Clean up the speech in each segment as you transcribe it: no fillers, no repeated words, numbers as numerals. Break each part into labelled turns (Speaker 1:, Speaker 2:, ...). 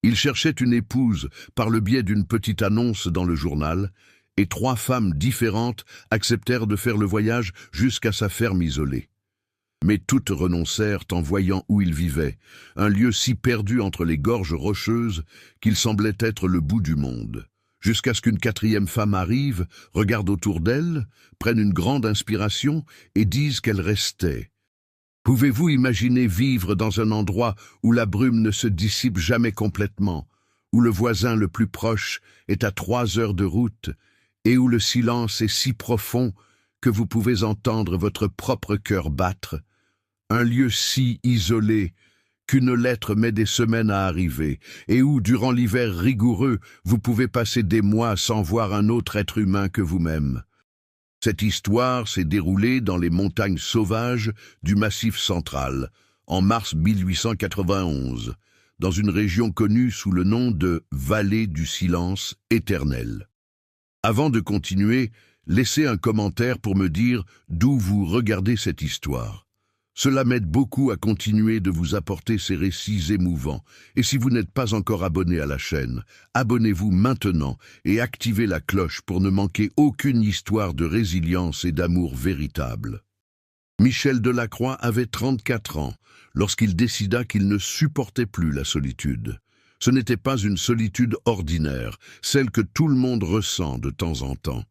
Speaker 1: Il cherchait une épouse par le biais d'une petite annonce dans le journal, et 3 femmes différentes acceptèrent de faire le voyage jusqu'à sa ferme isolée. Mais toutes renoncèrent en voyant où il vivait, un lieu si perdu entre les gorges rocheuses qu'il semblait être le bout du monde. Jusqu'à ce qu'une 4e femme arrive, regarde autour d'elle, prenne une grande inspiration et dise qu'elle restait. Pouvez-vous imaginer vivre dans un endroit où la brume ne se dissipe jamais complètement, où le voisin le plus proche est à 3 heures de route, et où le silence est si profond que vous pouvez entendre votre propre cœur battre? Un lieu si isolé qu'une lettre met des semaines à arriver, et où, durant l'hiver rigoureux, vous pouvez passer des mois sans voir un autre être humain que vous-même. Cette histoire s'est déroulée dans les montagnes sauvages du Massif central, en mars 1891, dans une région connue sous le nom de Vallée du silence éternel. Avant de continuer, laissez un commentaire pour me dire d'où vous regardez cette histoire. Cela m'aide beaucoup à continuer de vous apporter ces récits émouvants. Et si vous n'êtes pas encore abonné à la chaîne, abonnez-vous maintenant et activez la cloche pour ne manquer aucune histoire de résilience et d'amour véritable. Michel Delacroix avait 34 ans lorsqu'il décida qu'il ne supportait plus la solitude. Ce n'était pas une solitude ordinaire, celle que tout le monde ressent de temps en temps.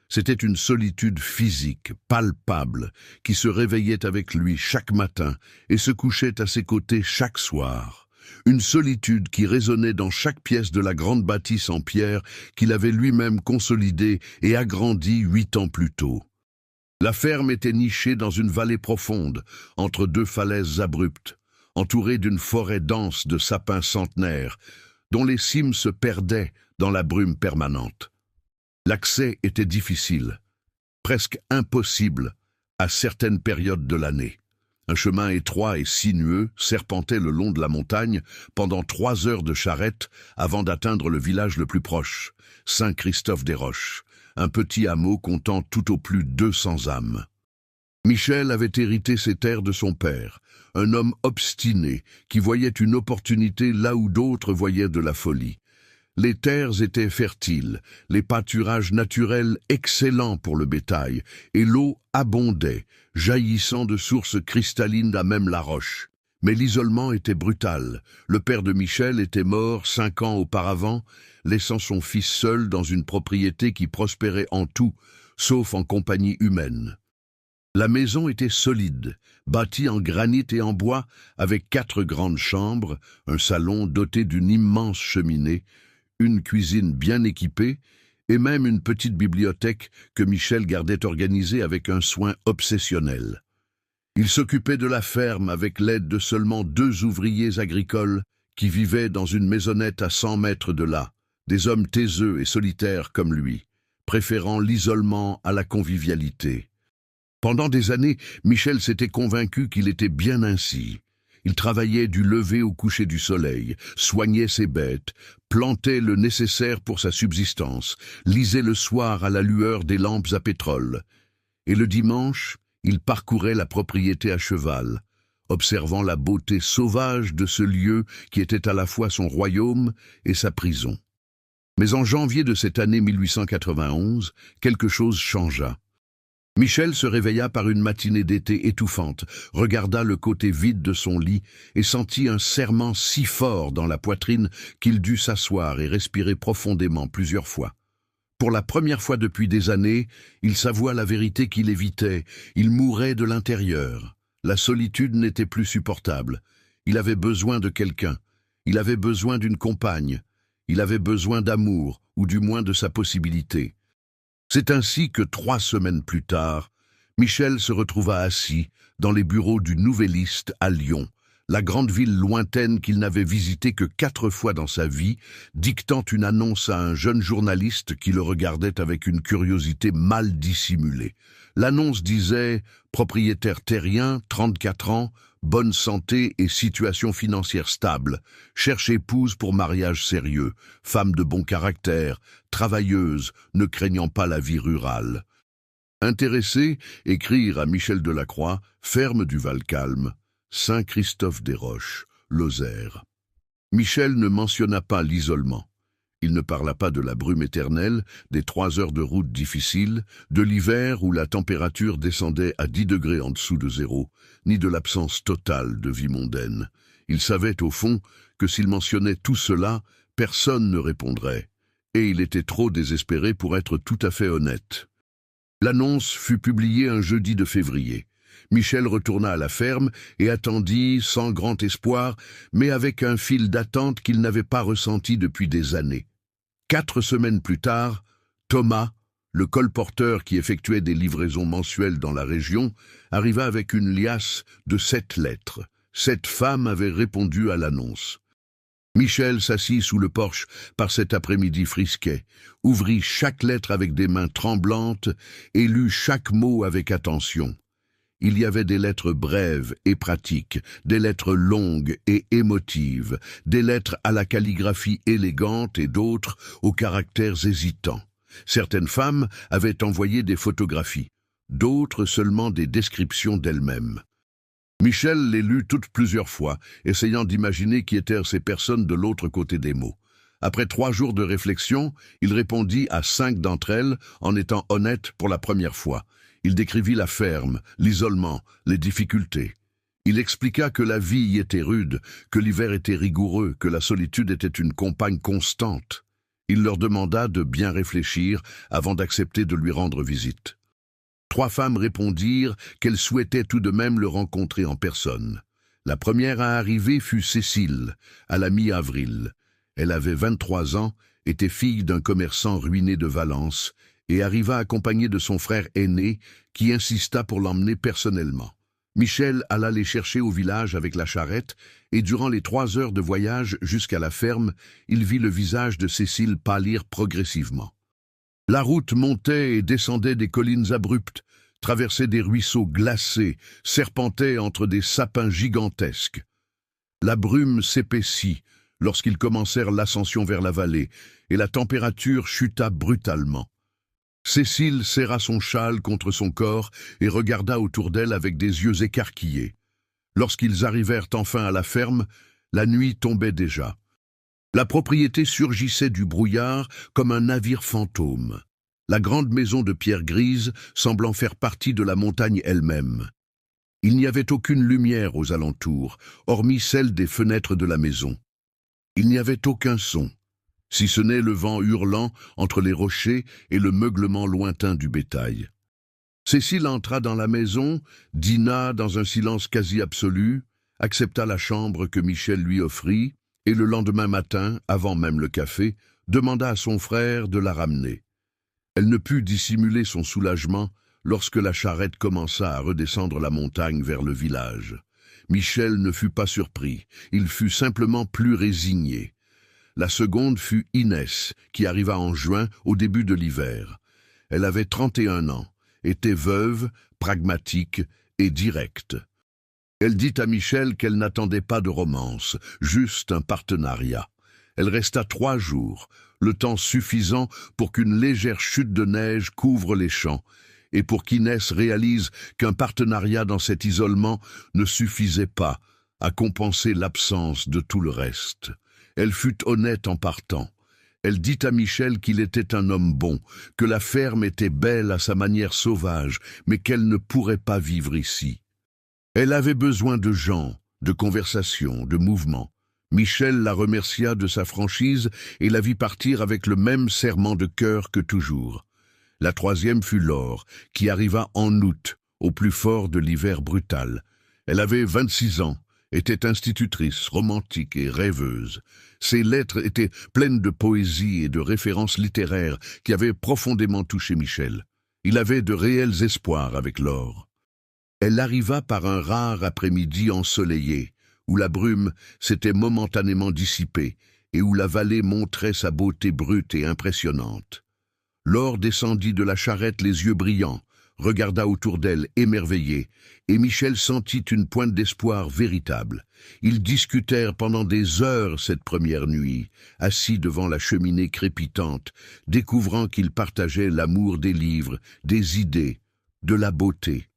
Speaker 1: C'était une solitude physique, palpable, qui se réveillait avec lui chaque matin et se couchait à ses côtés chaque soir. Une solitude qui résonnait dans chaque pièce de la grande bâtisse en pierre qu'il avait lui-même consolidée et agrandie 8 ans plus tôt. La ferme était nichée dans une vallée profonde, entre 2 falaises abruptes, entourée d'une forêt dense de sapins centenaires, dont les cimes se perdaient dans la brume permanente. L'accès était difficile, presque impossible, à certaines périodes de l'année. Un chemin étroit et sinueux serpentait le long de la montagne pendant 3 heures de charrette avant d'atteindre le village le plus proche, Saint-Christophe-des-Roches, un petit hameau comptant tout au plus 200 âmes. Michel avait hérité ces terres de son père, un homme obstiné qui voyait une opportunité là où d'autres voyaient de la folie. Les terres étaient fertiles, les pâturages naturels excellents pour le bétail, et l'eau abondait, jaillissant de sources cristallines à même la roche. Mais l'isolement était brutal. Le père de Michel était mort 5 ans auparavant, laissant son fils seul dans une propriété qui prospérait en tout, sauf en compagnie humaine. La maison était solide, bâtie en granit et en bois, avec 4 grandes chambres, un salon doté d'une immense cheminée, une cuisine bien équipée et même une petite bibliothèque que Michel gardait organisée avec un soin obsessionnel. Il s'occupait de la ferme avec l'aide de seulement 2 ouvriers agricoles qui vivaient dans une maisonnette à 100 mètres de là, des hommes taiseux et solitaires comme lui, préférant l'isolement à la convivialité. Pendant des années, Michel s'était convaincu qu'il était bien ainsi. Il travaillait du lever au coucher du soleil, soignait ses bêtes, plantait le nécessaire pour sa subsistance, lisait le soir à la lueur des lampes à pétrole. Et le dimanche, il parcourait la propriété à cheval, observant la beauté sauvage de ce lieu qui était à la fois son royaume et sa prison. Mais en janvier de cette année 1891, quelque chose changea. Michel se réveilla par une matinée d'été étouffante, regarda le côté vide de son lit et sentit un serrement si fort dans la poitrine qu'il dut s'asseoir et respirer profondément plusieurs fois. Pour la première fois depuis des années, il s'avoua la vérité qu'il évitait. Il mourait de l'intérieur. La solitude n'était plus supportable. Il avait besoin de quelqu'un. Il avait besoin d'une compagne. Il avait besoin d'amour, ou du moins de sa possibilité. C'est ainsi que 3 semaines plus tard, Michel se retrouva assis dans les bureaux du Nouvelliste à Lyon, la grande ville lointaine qu'il n'avait visitée que 4 fois dans sa vie, dictant une annonce à un jeune journaliste qui le regardait avec une curiosité mal dissimulée. L'annonce disait « Propriétaire terrien, 34 ans, bonne santé et situation financière stable, cherche épouse pour mariage sérieux, femme de bon caractère, travailleuse, ne craignant pas la vie rurale. » Intéressé, écrire à Michel Delacroix, ferme du Val-Calme, Saint-Christophe-des-Roches, Lozère. Michel ne mentionna pas l'isolement. Il ne parla pas de la brume éternelle, des 3 heures de route difficiles, de l'hiver où la température descendait à 10 degrés en dessous de zéro, ni de l'absence totale de vie mondaine. Il savait, au fond, que s'il mentionnait tout cela, personne ne répondrait, et il était trop désespéré pour être tout à fait honnête. L'annonce fut publiée un jeudi de février. Michel retourna à la ferme et attendit sans grand espoir, mais avec un fil d'attente qu'il n'avait pas ressenti depuis des années. 4 semaines plus tard, Thomas, le colporteur qui effectuait des livraisons mensuelles dans la région, arriva avec une liasse de 7 lettres. 7 femmes avaient répondu à l'annonce. Michel s'assit sous le porche par cet après-midi frisquet, ouvrit chaque lettre avec des mains tremblantes et lut chaque mot avec attention. Il y avait des lettres brèves et pratiques, des lettres longues et émotives, des lettres à la calligraphie élégante et d'autres aux caractères hésitants. Certaines femmes avaient envoyé des photographies, d'autres seulement des descriptions d'elles-mêmes. Michel les lut toutes plusieurs fois, essayant d'imaginer qui étaient ces personnes de l'autre côté des mots. Après 3 jours de réflexion, il répondit à 5 d'entre elles en étant honnête pour la première fois. Il décrivit la ferme, l'isolement, les difficultés. Il expliqua que la vie y était rude, que l'hiver était rigoureux, que la solitude était une compagne constante. Il leur demanda de bien réfléchir avant d'accepter de lui rendre visite. 3 femmes répondirent qu'elles souhaitaient tout de même le rencontrer en personne. La première à arriver fut Cécile, à la mi-avril. Elle avait 23 ans, était fille d'un commerçant ruiné de Valence, et arriva accompagnée de son frère aîné, qui insista pour l'emmener personnellement. Michel alla les chercher au village avec la charrette, et durant les 3 heures de voyage jusqu'à la ferme, il vit le visage de Cécile pâlir progressivement. La route montait et descendait des collines abruptes, traversait des ruisseaux glacés, serpentait entre des sapins gigantesques. La brume s'épaissit lorsqu'ils commencèrent l'ascension vers la vallée, et la température chuta brutalement. Cécile serra son châle contre son corps et regarda autour d'elle avec des yeux écarquillés. Lorsqu'ils arrivèrent enfin à la ferme, la nuit tombait déjà. La propriété surgissait du brouillard comme un navire fantôme. La grande maison de pierre grise semblant faire partie de la montagne elle-même. Il n'y avait aucune lumière aux alentours, hormis celle des fenêtres de la maison. Il n'y avait aucun son, si ce n'est le vent hurlant entre les rochers et le meuglement lointain du bétail. Cécile entra dans la maison, dîna dans un silence quasi absolu, accepta la chambre que Michel lui offrit, et le lendemain matin, avant même le café, demanda à son frère de la ramener. Elle ne put dissimuler son soulagement lorsque la charrette commença à redescendre la montagne vers le village. Michel ne fut pas surpris, il fut simplement plus résigné. La seconde fut Inès, qui arriva en juin, au début de l'hiver. Elle avait 31 ans, était veuve, pragmatique et directe. Elle dit à Michel qu'elle n'attendait pas de romance, juste un partenariat. Elle resta 3 jours, le temps suffisant pour qu'une légère chute de neige couvre les champs, et pour qu'Inès réalise qu'un partenariat dans cet isolement ne suffisait pas à compenser l'absence de tout le reste. Elle fut honnête en partant. Elle dit à Michel qu'il était un homme bon, que la ferme était belle à sa manière sauvage, mais qu'elle ne pourrait pas vivre ici. Elle avait besoin de gens, de conversation, de mouvement. Michel la remercia de sa franchise et la vit partir avec le même serrement de cœur que toujours. La 3e fut Laure, qui arriva en août, au plus fort de l'hiver brutal. Elle avait 26 ans, était institutrice, romantique et rêveuse. Ses lettres étaient pleines de poésie et de références littéraires qui avaient profondément touché Michel. Il avait de réels espoirs avec Laure. Elle arriva par un rare après-midi ensoleillé, où la brume s'était momentanément dissipée et où la vallée montrait sa beauté brute et impressionnante. Laure descendit de la charrette les yeux brillants, regarda autour d'elle émerveillée, et Michel sentit une pointe d'espoir véritable. Ils discutèrent pendant des heures cette première nuit, assis devant la cheminée crépitante, découvrant qu'ils partageaient l'amour des livres, des idées, de la beauté.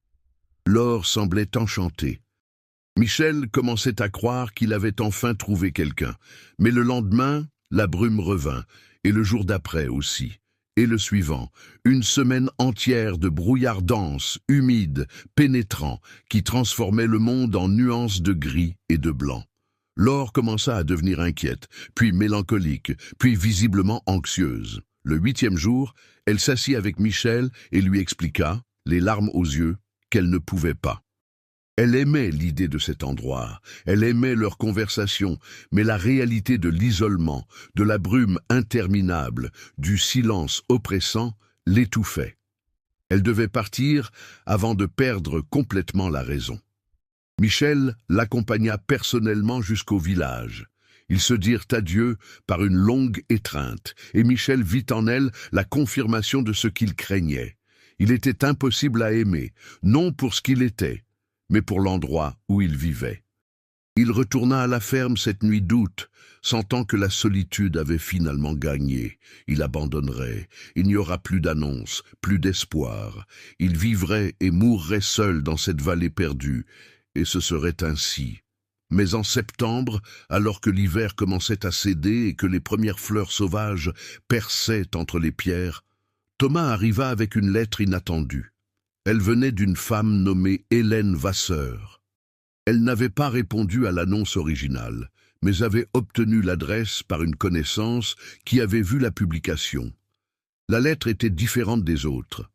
Speaker 1: Laure semblait enchantée. Michel commençait à croire qu'il avait enfin trouvé quelqu'un. Mais le lendemain, la brume revint, et le jour d'après aussi. Et le suivant, une semaine entière de brouillard dense, humide, pénétrant, qui transformait le monde en nuances de gris et de blanc. Laure commença à devenir inquiète, puis mélancolique, puis visiblement anxieuse. Le 8e jour, elle s'assit avec Michel et lui expliqua, les larmes aux yeux, qu'elle ne pouvait pas. Elle aimait l'idée de cet endroit, elle aimait leur conversation, mais la réalité de l'isolement, de la brume interminable, du silence oppressant, l'étouffait. Elle devait partir avant de perdre complètement la raison. Michel l'accompagna personnellement jusqu'au village. Ils se dirent adieu par une longue étreinte, et Michel vit en elle la confirmation de ce qu'il craignait. Il était impossible à aimer, non pour ce qu'il était, mais pour l'endroit où il vivait. Il retourna à la ferme cette nuit d'août, sentant que la solitude avait finalement gagné. Il abandonnerait, il n'y aura plus d'annonce, plus d'espoir. Il vivrait et mourrait seul dans cette vallée perdue, et ce serait ainsi. Mais en septembre, alors que l'hiver commençait à céder et que les premières fleurs sauvages perçaient entre les pierres, Thomas arriva avec une lettre inattendue. Elle venait d'une femme nommée Hélène Vasseur. Elle n'avait pas répondu à l'annonce originale, mais avait obtenu l'adresse par une connaissance qui avait vu la publication. La lettre était différente des autres.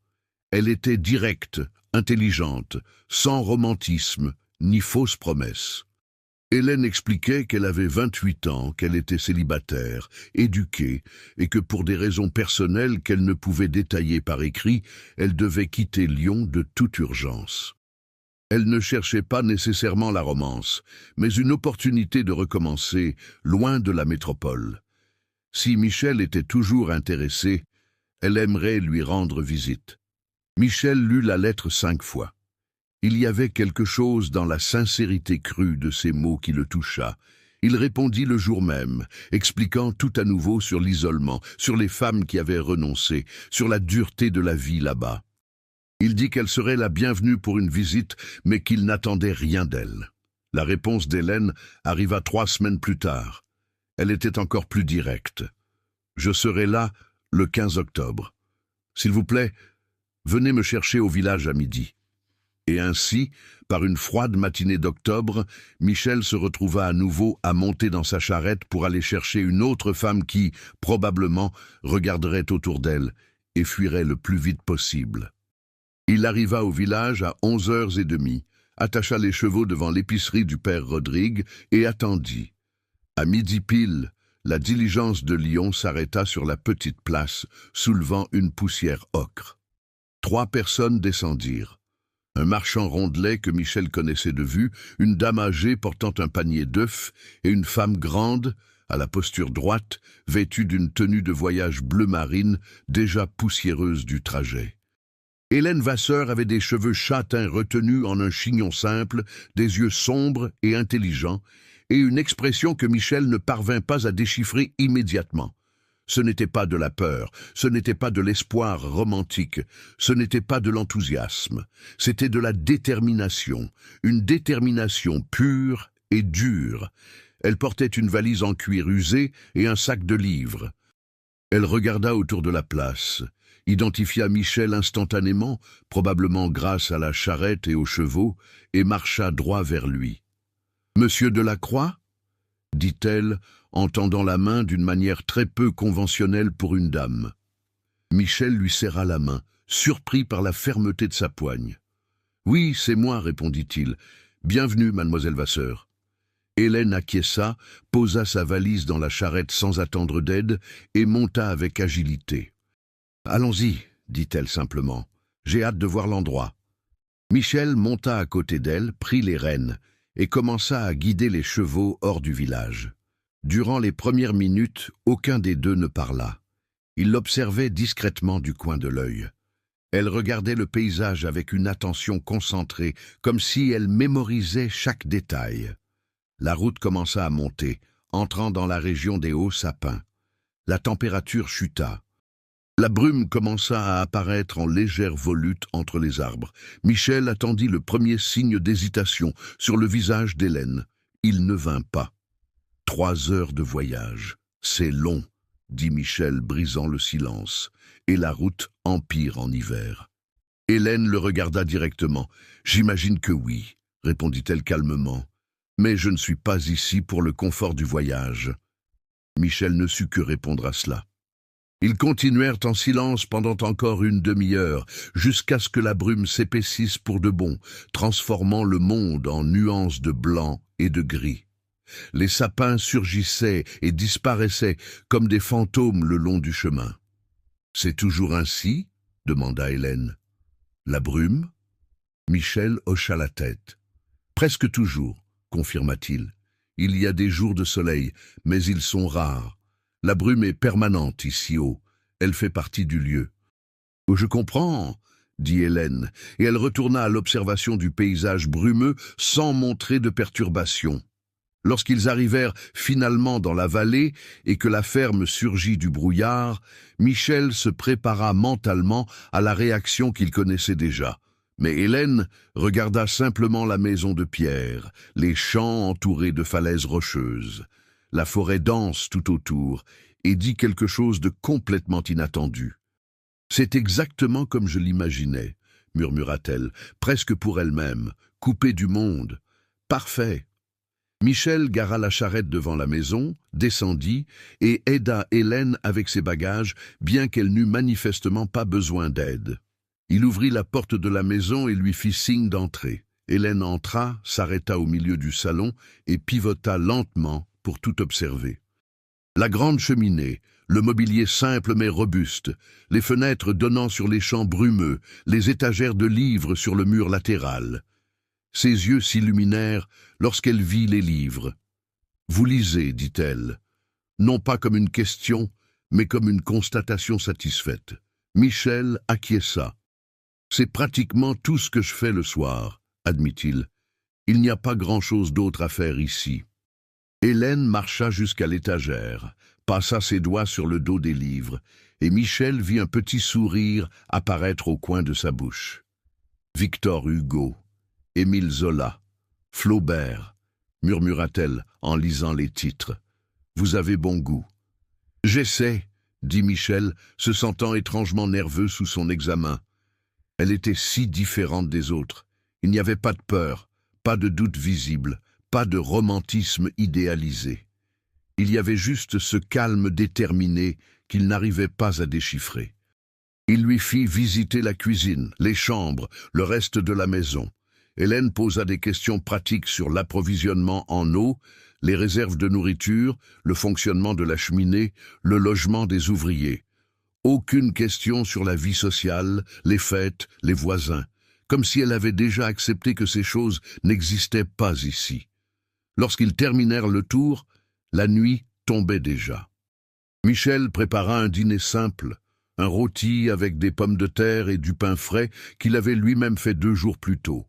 Speaker 1: Elle était directe, intelligente, sans romantisme, ni fausse promesse. Hélène expliquait qu'elle avait 28 ans, qu'elle était célibataire, éduquée, et que pour des raisons personnelles qu'elle ne pouvait détailler par écrit, elle devait quitter Lyon de toute urgence. Elle ne cherchait pas nécessairement la romance, mais une opportunité de recommencer, loin de la métropole. Si Michel était toujours intéressé, elle aimerait lui rendre visite. Michel lut la lettre 5 fois. Il y avait quelque chose dans la sincérité crue de ces mots qui le toucha. Il répondit le jour même, expliquant tout à nouveau sur l'isolement, sur les femmes qui avaient renoncé, sur la dureté de la vie là-bas. Il dit qu'elle serait la bienvenue pour une visite, mais qu'il n'attendait rien d'elle. La réponse d'Hélène arriva 3 semaines plus tard. Elle était encore plus directe. « Je serai là le 15 octobre. S'il vous plaît, venez me chercher au village à midi. » Et ainsi, par une froide matinée d'octobre, Michel se retrouva à nouveau à monter dans sa charrette pour aller chercher une autre femme qui, probablement, regarderait autour d'elle et fuirait le plus vite possible. Il arriva au village à 11h30, attacha les chevaux devant l'épicerie du père Rodrigue et attendit. À midi pile, la diligence de Lyon s'arrêta sur la petite place, soulevant une poussière ocre. 3 personnes descendirent. Un marchand rondelet que Michel connaissait de vue, une dame âgée portant un panier d'œufs et une femme grande, à la posture droite, vêtue d'une tenue de voyage bleu marine, déjà poussiéreuse du trajet. Hélène Vasseur avait des cheveux châtains retenus en un chignon simple, des yeux sombres et intelligents, et une expression que Michel ne parvint pas à déchiffrer immédiatement. Ce n'était pas de la peur, ce n'était pas de l'espoir romantique, ce n'était pas de l'enthousiasme, c'était de la détermination, une détermination pure et dure. Elle portait une valise en cuir usé et un sac de livres. Elle regarda autour de la place, identifia Michel instantanément, probablement grâce à la charrette et aux chevaux, et marcha droit vers lui. « Monsieur Delacroix ?» dit-elle, en tendant la main d'une manière très peu conventionnelle pour une dame. Michel lui serra la main, surpris par la fermeté de sa poigne. « Oui, c'est moi, répondit-il. Bienvenue, mademoiselle Vasseur. » Hélène acquiesça, posa sa valise dans la charrette sans attendre d'aide et monta avec agilité. « Allons-y, dit-elle simplement. J'ai hâte de voir l'endroit. » Michel monta à côté d'elle, prit les rênes et commença à guider les chevaux hors du village. Durant les premières minutes, aucun des deux ne parla. Il l'observait discrètement du coin de l'œil. Elle regardait le paysage avec une attention concentrée, comme si elle mémorisait chaque détail. La route commença à monter, entrant dans la région des hauts sapins. La température chuta. La brume commença à apparaître en légère volute entre les arbres. Michel attendit le premier signe d'hésitation sur le visage d'Hélène. Il ne vint pas. 3 heures de voyage. C'est long, dit Michel, brisant le silence. Et la route empire en hiver. Hélène le regarda directement. J'imagine que oui, répondit-elle calmement. Mais je ne suis pas ici pour le confort du voyage. Michel ne sut que répondre à cela. Ils continuèrent en silence pendant encore une demi-heure, jusqu'à ce que la brume s'épaississe pour de bon, transformant le monde en nuances de blanc et de gris. Les sapins surgissaient et disparaissaient comme des fantômes le long du chemin. « C'est toujours ainsi ?» demanda Hélène. « La brume ?» Michel hocha la tête. « Presque toujours, confirma-t-il. Il y a des jours de soleil, mais ils sont rares. La brume est permanente ici-haut. Elle fait partie du lieu. « Oh, je comprends, » dit Hélène, et elle retourna à l'observation du paysage brumeux sans montrer de perturbation. Lorsqu'ils arrivèrent finalement dans la vallée et que la ferme surgit du brouillard, Michel se prépara mentalement à la réaction qu'il connaissait déjà. Mais Hélène regarda simplement la maison de pierre, les champs entourés de falaises rocheuses, la forêt dense tout autour, et dit quelque chose de complètement inattendu. « C'est exactement comme je l'imaginais, » murmura-t-elle, presque pour elle-même, coupée du monde. « Parfait. » Michel gara la charrette devant la maison, descendit et aida Hélène avec ses bagages, bien qu'elle n'eût manifestement pas besoin d'aide. Il ouvrit la porte de la maison et lui fit signe d'entrer. Hélène entra, s'arrêta au milieu du salon et pivota lentement pour tout observer. La grande cheminée, le mobilier simple mais robuste, les fenêtres donnant sur les champs brumeux, les étagères de livres sur le mur latéral. Ses yeux s'illuminèrent lorsqu'elle vit les livres. « Vous lisez, dit-elle, non pas comme une question, mais comme une constatation satisfaite. » Michel acquiesça. « C'est pratiquement tout ce que je fais le soir, » admit-il. « Il n'y a pas grand-chose d'autre à faire ici. » Hélène marcha jusqu'à l'étagère, passa ses doigts sur le dos des livres, et Michel vit un petit sourire apparaître au coin de sa bouche. Victor Hugo, Émile Zola, Flaubert, murmura-t-elle en lisant les titres. Vous avez bon goût. J'essaie, dit Michel, se sentant étrangement nerveux sous son examen. Elle était si différente des autres. Il n'y avait pas de peur, pas de doute visible, pas de romantisme idéalisé. Il y avait juste ce calme déterminé qu'il n'arrivait pas à déchiffrer. Il lui fit visiter la cuisine, les chambres, le reste de la maison. Hélène posa des questions pratiques sur l'approvisionnement en eau, les réserves de nourriture, le fonctionnement de la cheminée, le logement des ouvriers. Aucune question sur la vie sociale, les fêtes, les voisins, comme si elle avait déjà accepté que ces choses n'existaient pas ici. Lorsqu'ils terminèrent le tour, la nuit tombait déjà. Michel prépara un dîner simple, un rôti avec des pommes de terre et du pain frais qu'il avait lui-même fait 2 jours plus tôt.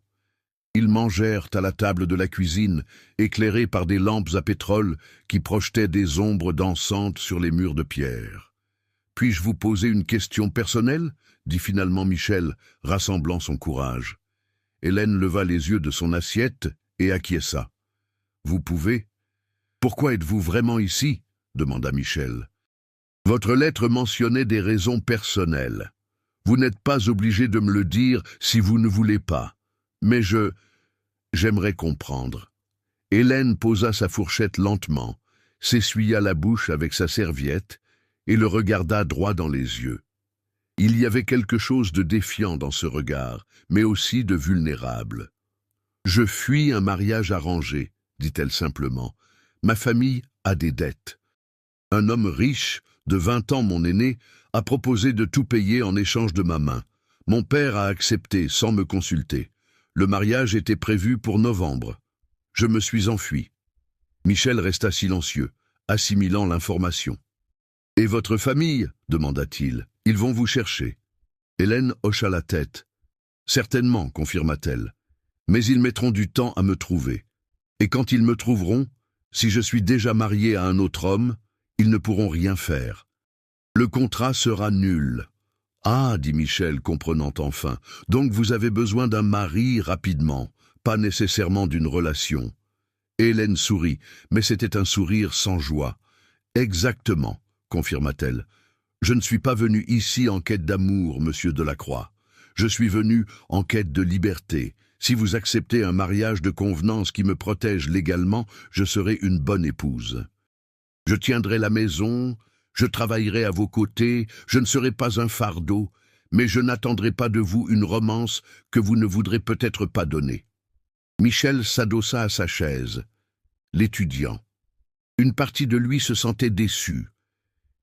Speaker 1: Ils mangèrent à la table de la cuisine, éclairés par des lampes à pétrole qui projetaient des ombres dansantes sur les murs de pierre. « Puis-je vous poser une question personnelle ?» dit finalement Michel, rassemblant son courage. Hélène leva les yeux de son assiette et acquiesça. « Vous pouvez ? Pourquoi êtes-vous vraiment ici ?» demanda Michel. « Votre lettre mentionnait des raisons personnelles. Vous n'êtes pas obligé de me le dire si vous ne voulez pas. Mais j'aimerais comprendre. » Hélène posa sa fourchette lentement, s'essuya la bouche avec sa serviette et le regarda droit dans les yeux. Il y avait quelque chose de défiant dans ce regard, mais aussi de vulnérable. « Je fuis un mariage arrangé, » dit-elle simplement. « Ma famille a des dettes. Un homme riche, de 20 ans mon aîné, a proposé de tout payer en échange de ma main. Mon père a accepté sans me consulter. Le mariage était prévu pour novembre. Je me suis enfui. » Michel resta silencieux, assimilant l'information. « Et votre famille ?» demanda-t-il. « Ils vont vous chercher. » Hélène hocha la tête. « Certainement, confirma-t-elle. Mais ils mettront du temps à me trouver. Et quand ils me trouveront, si je suis déjà marié à un autre homme, ils ne pourront rien faire. Le contrat sera nul. Ah, dit Michel, comprenant enfin, donc vous avez besoin d'un mari rapidement, pas nécessairement d'une relation. Hélène sourit, mais c'était un sourire sans joie. Exactement, confirma-t-elle. Je ne suis pas venu ici en quête d'amour, monsieur Delacroix. Je suis venu en quête de liberté. Si vous acceptez un mariage de convenance qui me protège légalement, je serai une bonne épouse. Je tiendrai la maison, je travaillerai à vos côtés, je ne serai pas un fardeau, mais je n'attendrai pas de vous une romance que vous ne voudrez peut-être pas donner. Michel s'adossa à sa chaise. L'étudiant. Une partie de lui se sentait déçu.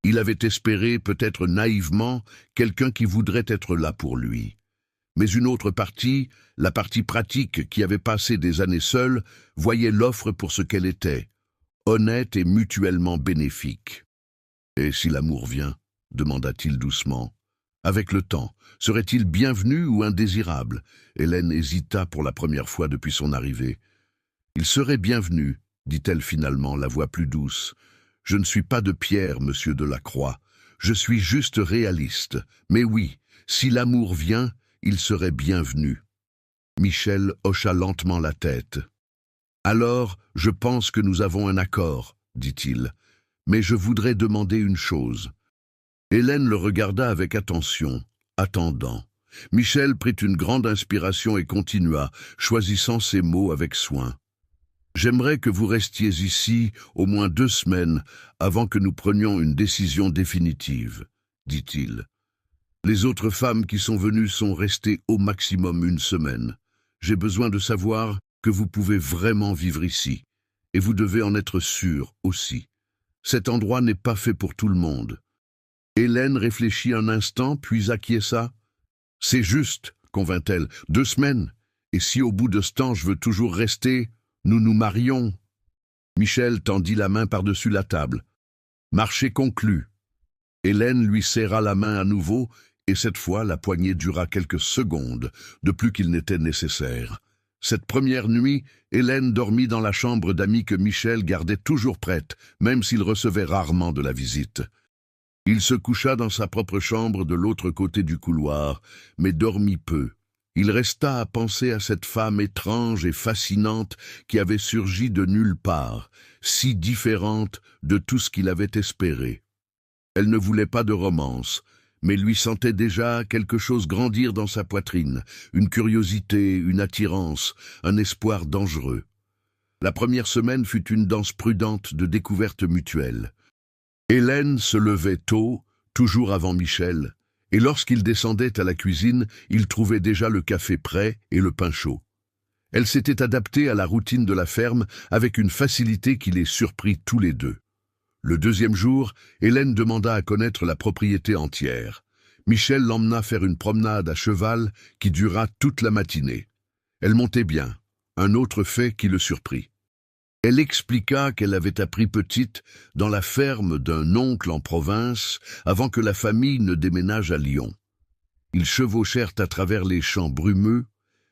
Speaker 1: Il avait espéré, peut-être naïvement, quelqu'un qui voudrait être là pour lui. Mais une autre partie, la partie pratique qui avait passé des années seule, voyait l'offre pour ce qu'elle était, honnête et mutuellement bénéfique. « Et si l'amour vient ?» demanda-t-il doucement. Avec le temps, serait-il bienvenu ou indésirable? Hélène hésita pour la première fois depuis son arrivée. « Il serait bienvenu, » dit-elle finalement, la voix plus douce. « Je ne suis pas de pierre, monsieur Delacroix. Je suis juste réaliste. Mais oui, si l'amour vient, il serait bienvenu. » Michel hocha lentement la tête. « Alors, je pense que nous avons un accord, » dit-il. « Mais je voudrais demander une chose. » Hélène le regarda avec attention, attendant. Michel prit une grande inspiration et continua, choisissant ses mots avec soin. « J'aimerais que vous restiez ici au moins 2 semaines avant que nous prenions une décision définitive, » dit-il. « Les autres femmes qui sont venues sont restées au maximum 1 semaine. J'ai besoin de savoir que vous pouvez vraiment vivre ici, et vous devez en être sûr aussi. Cet endroit n'est pas fait pour tout le monde. » Hélène réfléchit un instant, puis acquiesça. « C'est juste, » convint-elle, 2 semaines. Et si au bout de ce temps je veux toujours rester, nous nous marions. » Michel tendit la main par-dessus la table. Marché conclu. Hélène lui serra la main à nouveau, et cette fois la poignée dura quelques secondes, de plus qu'il n'était nécessaire. Cette première nuit, Hélène dormit dans la chambre d'amis que Michel gardait toujours prête, même s'il recevait rarement de la visite. Il se coucha dans sa propre chambre de l'autre côté du couloir, mais dormit peu. Il resta à penser à cette femme étrange et fascinante qui avait surgi de nulle part, si différente de tout ce qu'il avait espéré. Elle ne voulait pas de romance, mais lui sentait déjà quelque chose grandir dans sa poitrine, une curiosité, une attirance, un espoir dangereux. La première semaine fut une danse prudente de découverte mutuelle. Hélène se levait tôt, toujours avant Michel, et lorsqu'il descendait à la cuisine, il trouvait déjà le café prêt et le pain chaud. Elle s'était adaptée à la routine de la ferme avec une facilité qui les surprit tous les deux. Le 2e jour, Hélène demanda à connaître la propriété entière. Michel l'emmena faire une promenade à cheval qui dura toute la matinée. Elle montait bien, un autre fait qui le surprit. Elle expliqua qu'elle avait appris petite dans la ferme d'un oncle en province avant que la famille ne déménage à Lyon. Ils chevauchèrent à travers les champs brumeux,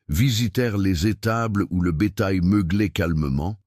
Speaker 1: visitèrent les étables où le bétail meuglait calmement,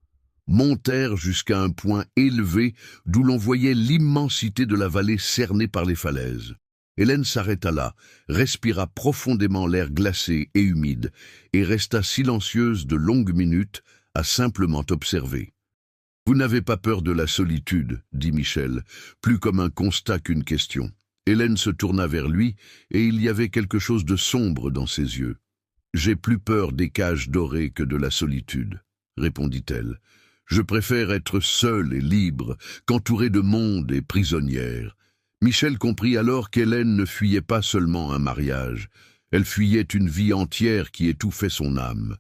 Speaker 1: montèrent jusqu'à un point élevé d'où l'on voyait l'immensité de la vallée cernée par les falaises. Hélène s'arrêta là, respira profondément l'air glacé et humide, et resta silencieuse de longues minutes, à simplement observer. « Vous n'avez pas peur de la solitude, » dit Michel, plus comme un constat qu'une question. Hélène se tourna vers lui, et il y avait quelque chose de sombre dans ses yeux. « J'ai plus peur des cages dorées que de la solitude, » répondit-elle. « Je préfère être seule et libre qu'entourée de monde et prisonnière. » Michel comprit alors qu'Hélène ne fuyait pas seulement un mariage, elle fuyait une vie entière qui étouffait son âme.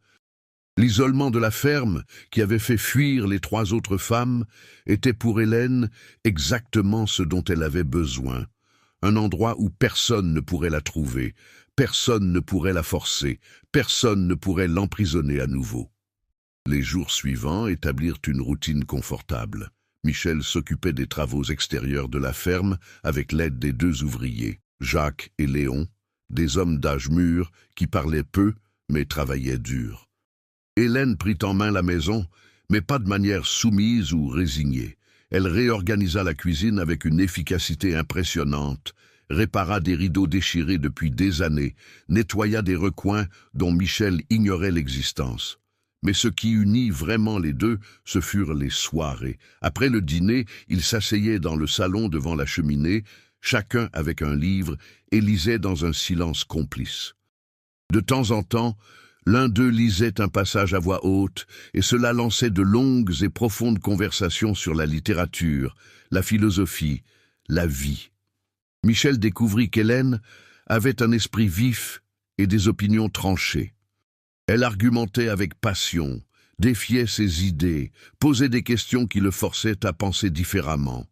Speaker 1: L'isolement de la ferme, qui avait fait fuir les 3 autres femmes, était pour Hélène exactement ce dont elle avait besoin. Un endroit où personne ne pourrait la trouver, personne ne pourrait la forcer, personne ne pourrait l'emprisonner à nouveau. Les jours suivants établirent une routine confortable. Michel s'occupait des travaux extérieurs de la ferme avec l'aide des 2 ouvriers, Jacques et Léon, des hommes d'âge mûr qui parlaient peu mais travaillaient dur. Hélène prit en main la maison, mais pas de manière soumise ou résignée. Elle réorganisa la cuisine avec une efficacité impressionnante, répara des rideaux déchirés depuis des années, nettoya des recoins dont Michel ignorait l'existence. Mais ce qui unit vraiment les deux, ce furent les soirées. Après le dîner, ils s'asseyaient dans le salon devant la cheminée, chacun avec un livre, et lisaient dans un silence complice. De temps en temps, l'un d'eux lisait un passage à voix haute, et cela lançait de longues et profondes conversations sur la littérature, la philosophie, la vie. Michel découvrit qu'Hélène avait un esprit vif et des opinions tranchées. Elle argumentait avec passion, défiait ses idées, posait des questions qui le forçaient à penser différemment.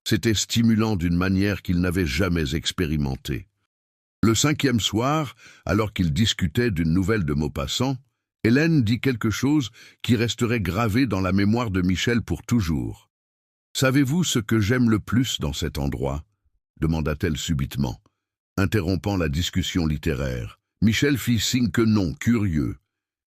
Speaker 1: C'était stimulant d'une manière qu'il n'avait jamais expérimentée. Le 5e soir, alors qu'ils discutaient d'une nouvelle de Maupassant, Hélène dit quelque chose qui resterait gravé dans la mémoire de Michel pour toujours. « Savez-vous ce que j'aime le plus dans cet endroit ?» demanda-t-elle subitement, interrompant la discussion littéraire. Michel fit signe que non, curieux.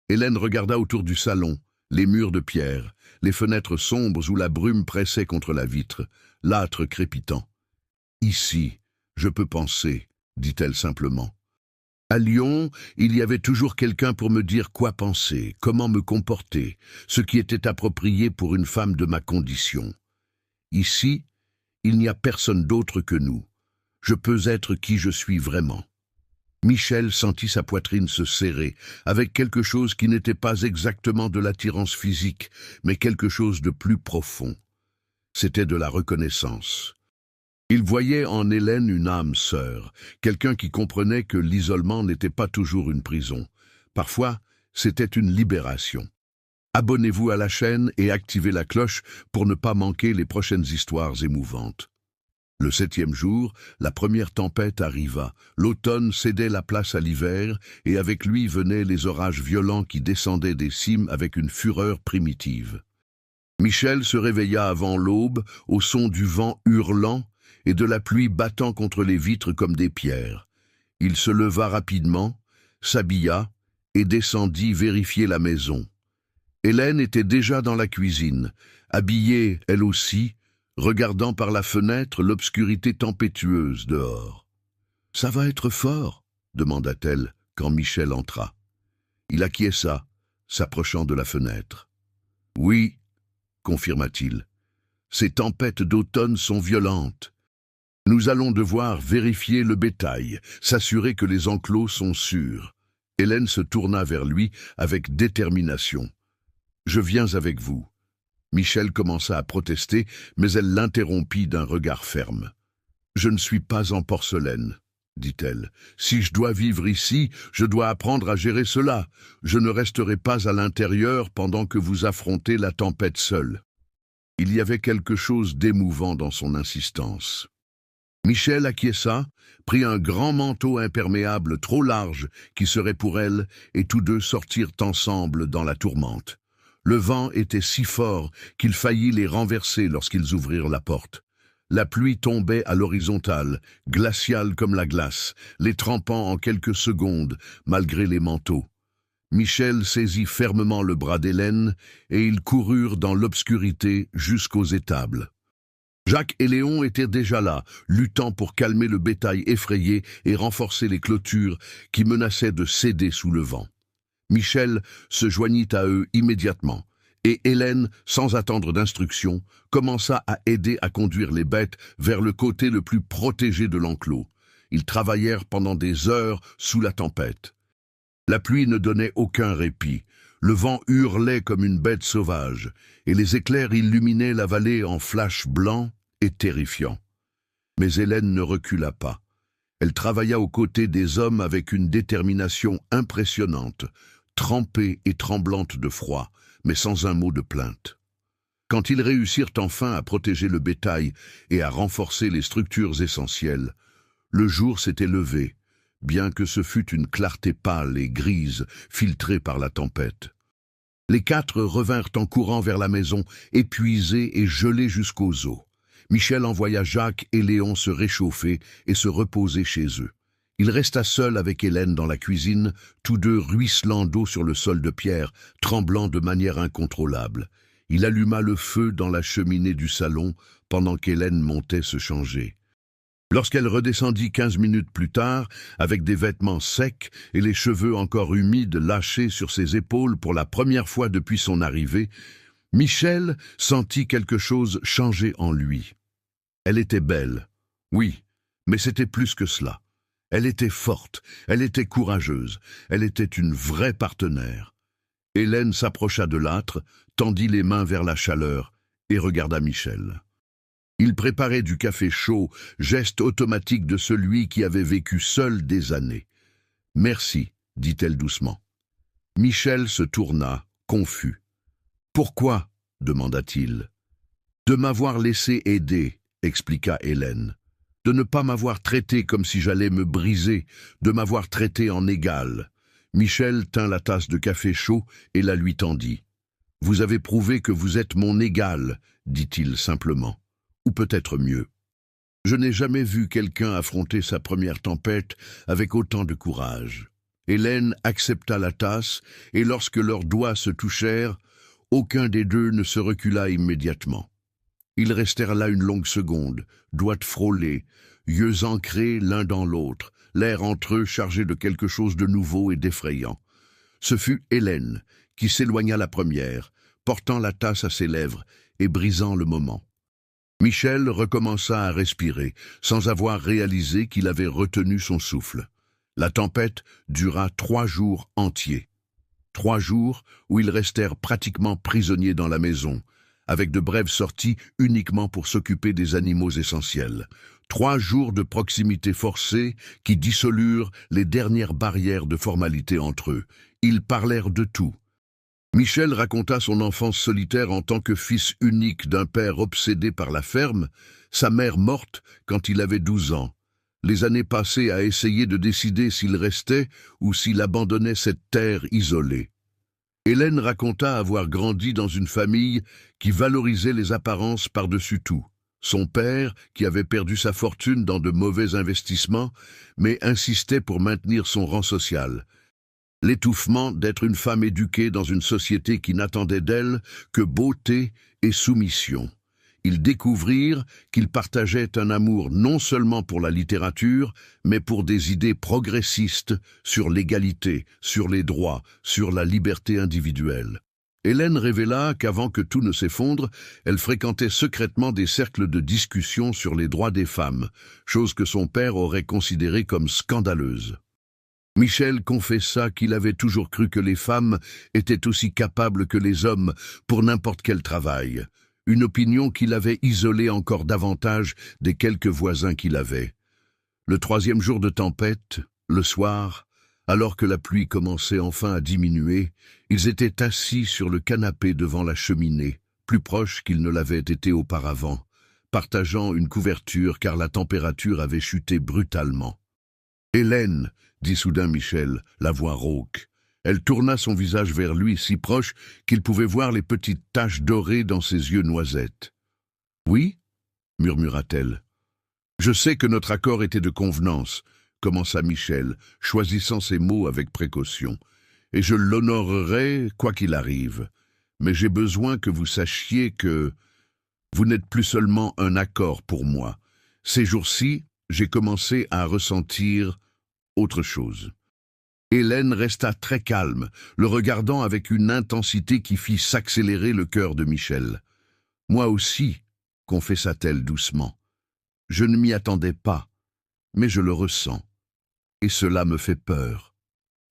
Speaker 1: Hélène regarda autour du salon, les murs de pierre, les fenêtres sombres où la brume pressait contre la vitre, l'âtre crépitant. « Ici, je peux penser, » dit-elle simplement. À Lyon, il y avait toujours quelqu'un pour me dire quoi penser, comment me comporter, ce qui était approprié pour une femme de ma condition. Ici, il n'y a personne d'autre que nous. Je peux être qui je suis vraiment. Michel sentit sa poitrine se serrer, avec quelque chose qui n'était pas exactement de l'attirance physique, mais quelque chose de plus profond. C'était de la reconnaissance. Il voyait en Hélène une âme sœur, quelqu'un qui comprenait que l'isolement n'était pas toujours une prison. Parfois, c'était une libération. Abonnez-vous à la chaîne et activez la cloche pour ne pas manquer les prochaines histoires émouvantes. Le 7e jour, la première tempête arriva. L'automne cédait la place à l'hiver, et avec lui venaient les orages violents qui descendaient des cimes avec une fureur primitive. Michel se réveilla avant l'aube, au son du vent hurlant et de la pluie battant contre les vitres comme des pierres. Il se leva rapidement, s'habilla et descendit vérifier la maison. Hélène était déjà dans la cuisine, habillée, elle aussi, regardant par la fenêtre l'obscurité tempétueuse dehors. « Ça va être fort ?» demanda-t-elle quand Michel entra. Il acquiesça, s'approchant de la fenêtre. « Oui, » confirma-t-il, « ces tempêtes d'automne sont violentes. Nous allons devoir vérifier le bétail, s'assurer que les enclos sont sûrs. » Hélène se tourna vers lui avec détermination. « Je viens avec vous. » Michel commença à protester, mais elle l'interrompit d'un regard ferme. « Je ne suis pas en porcelaine, » dit-elle. « Si je dois vivre ici, je dois apprendre à gérer cela. Je ne resterai pas à l'intérieur pendant que vous affrontez la tempête seule. » Il y avait quelque chose d'émouvant dans son insistance. Michel acquiesça, prit un grand manteau imperméable trop large qui serait pour elle, et tous deux sortirent ensemble dans la tourmente. Le vent était si fort qu'il faillit les renverser lorsqu'ils ouvrirent la porte. La pluie tombait à l'horizontale, glaciale comme la glace, les trempant en quelques secondes, malgré les manteaux. Michel saisit fermement le bras d'Hélène, et ils coururent dans l'obscurité jusqu'aux étables. Jacques et Léon étaient déjà là, luttant pour calmer le bétail effrayé et renforcer les clôtures qui menaçaient de céder sous le vent. Michel se joignit à eux immédiatement, et Hélène, sans attendre d'instructions, commença à aider à conduire les bêtes vers le côté le plus protégé de l'enclos. Ils travaillèrent pendant des heures sous la tempête. La pluie ne donnait aucun répit. Le vent hurlait comme une bête sauvage, et les éclairs illuminaient la vallée en flashs blancs et terrifiants. Mais Hélène ne recula pas. Elle travailla aux côtés des hommes avec une détermination impressionnante, trempée et tremblante de froid, mais sans un mot de plainte. Quand ils réussirent enfin à protéger le bétail et à renforcer les structures essentielles, le jour s'était levé, bien que ce fût une clarté pâle et grise filtrée par la tempête. Les 4 revinrent en courant vers la maison, épuisés et gelés jusqu'aux os. Michel envoya Jacques et Léon se réchauffer et se reposer chez eux. Il resta seul avec Hélène dans la cuisine, tous deux ruisselant d'eau sur le sol de pierre, tremblant de manière incontrôlable. Il alluma le feu dans la cheminée du salon pendant qu'Hélène montait se changer. Lorsqu'elle redescendit 15 minutes plus tard, avec des vêtements secs et les cheveux encore humides lâchés sur ses épaules pour la première fois depuis son arrivée, Michel sentit quelque chose changer en lui. Elle était belle, oui, mais c'était plus que cela. Elle était forte, elle était courageuse, elle était une vraie partenaire. Hélène s'approcha de l'âtre, tendit les mains vers la chaleur et regarda Michel. Il préparait du café chaud, geste automatique de celui qui avait vécu seul des années. « Merci », dit-elle doucement. Michel se tourna, confus. « Pourquoi ?» demanda-t-il. « De m'avoir laissé aider », expliqua Hélène. « De ne pas m'avoir traité comme si j'allais me briser, de m'avoir traité en égal. » Michel tint la tasse de café chaud et la lui tendit. « Vous avez prouvé que vous êtes mon égal, » dit-il simplement. « Ou peut-être mieux. Je n'ai jamais vu quelqu'un affronter sa première tempête avec autant de courage. » Hélène accepta la tasse, et lorsque leurs doigts se touchèrent, aucun des deux ne se recula immédiatement. Ils restèrent là une longue seconde, doigts frôlés, yeux ancrés l'un dans l'autre, l'air entre eux chargé de quelque chose de nouveau et d'effrayant. Ce fut Hélène qui s'éloigna la première, portant la tasse à ses lèvres et brisant le moment. Michel recommença à respirer, sans avoir réalisé qu'il avait retenu son souffle. La tempête dura 3 jours entiers. 3 jours où ils restèrent pratiquement prisonniers dans la maison, avec de brèves sorties uniquement pour s'occuper des animaux essentiels. 3 jours de proximité forcée qui dissolurent les dernières barrières de formalité entre eux. Ils parlèrent de tout. Michel raconta son enfance solitaire en tant que fils unique d'un père obsédé par la ferme, sa mère morte quand il avait 12 ans, les années passées à essayer de décider s'il restait ou s'il abandonnait cette terre isolée. Hélène raconta avoir grandi dans une famille qui valorisait les apparences par-dessus tout. Son père, qui avait perdu sa fortune dans de mauvais investissements, mais insistait pour maintenir son rang social. L'étouffement d'être une femme éduquée dans une société qui n'attendait d'elle que beauté et soumission. Ils découvrirent qu'ils partageaient un amour non seulement pour la littérature, mais pour des idées progressistes sur l'égalité, sur les droits, sur la liberté individuelle. Hélène révéla qu'avant que tout ne s'effondre, elle fréquentait secrètement des cercles de discussion sur les droits des femmes, chose que son père aurait considérée comme scandaleuse. Michel confessa qu'il avait toujours cru que les femmes étaient aussi capables que les hommes pour n'importe quel travail, une opinion qu'il avait isolée encore davantage des quelques voisins qu'il avait. Le 3e jour de tempête, le soir, alors que la pluie commençait enfin à diminuer, ils étaient assis sur le canapé devant la cheminée, plus proches qu'ils ne l'avaient été auparavant, partageant une couverture car la température avait chuté brutalement. « Hélène !» dit soudain Michel, la voix rauque. Elle tourna son visage vers lui si proche qu'il pouvait voir les petites taches dorées dans ses yeux noisettes. « Oui ?» murmura-t-elle. « Je sais que notre accord était de convenance, » commença Michel, choisissant ses mots avec précaution, « et je l'honorerai quoi qu'il arrive. Mais j'ai besoin que vous sachiez que vous n'êtes plus seulement un accord pour moi. Ces jours-ci, j'ai commencé à ressentir autre chose. » Hélène resta très calme, le regardant avec une intensité qui fit s'accélérer le cœur de Michel. « Moi aussi, » confessa-t-elle doucement. « Je ne m'y attendais pas, mais je le ressens. Et cela me fait peur. »«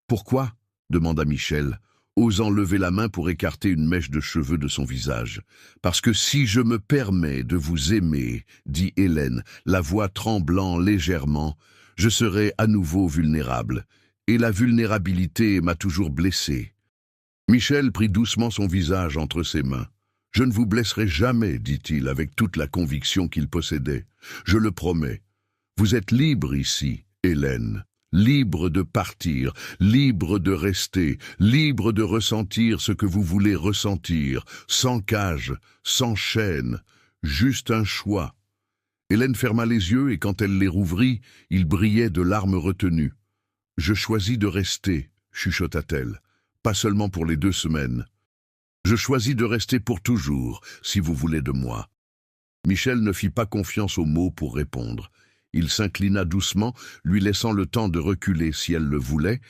Speaker 1: Pourquoi ?» demanda Michel, osant lever la main pour écarter une mèche de cheveux de son visage. « Parce que si je me permets de vous aimer, » dit Hélène, la voix tremblant légèrement, « je serai à nouveau vulnérable. Et la vulnérabilité m'a toujours blessé. » Michel prit doucement son visage entre ses mains. « Je ne vous blesserai jamais, dit-il avec toute la conviction qu'il possédait. Je le promets. Vous êtes libre ici, Hélène. Libre de partir, libre de rester, libre de ressentir ce que vous voulez ressentir, sans cage, sans chaîne, juste un choix. » Hélène ferma les yeux et quand elle les rouvrit, ils brillaient de larmes retenues. « Je choisis de rester, chuchota-t-elle, pas seulement pour les 2 semaines. Je choisis de rester pour toujours, si vous voulez de moi. » Michel ne fit pas confiance aux mots pour répondre. Il s'inclina doucement, lui laissant le temps de reculer si elle le voulait,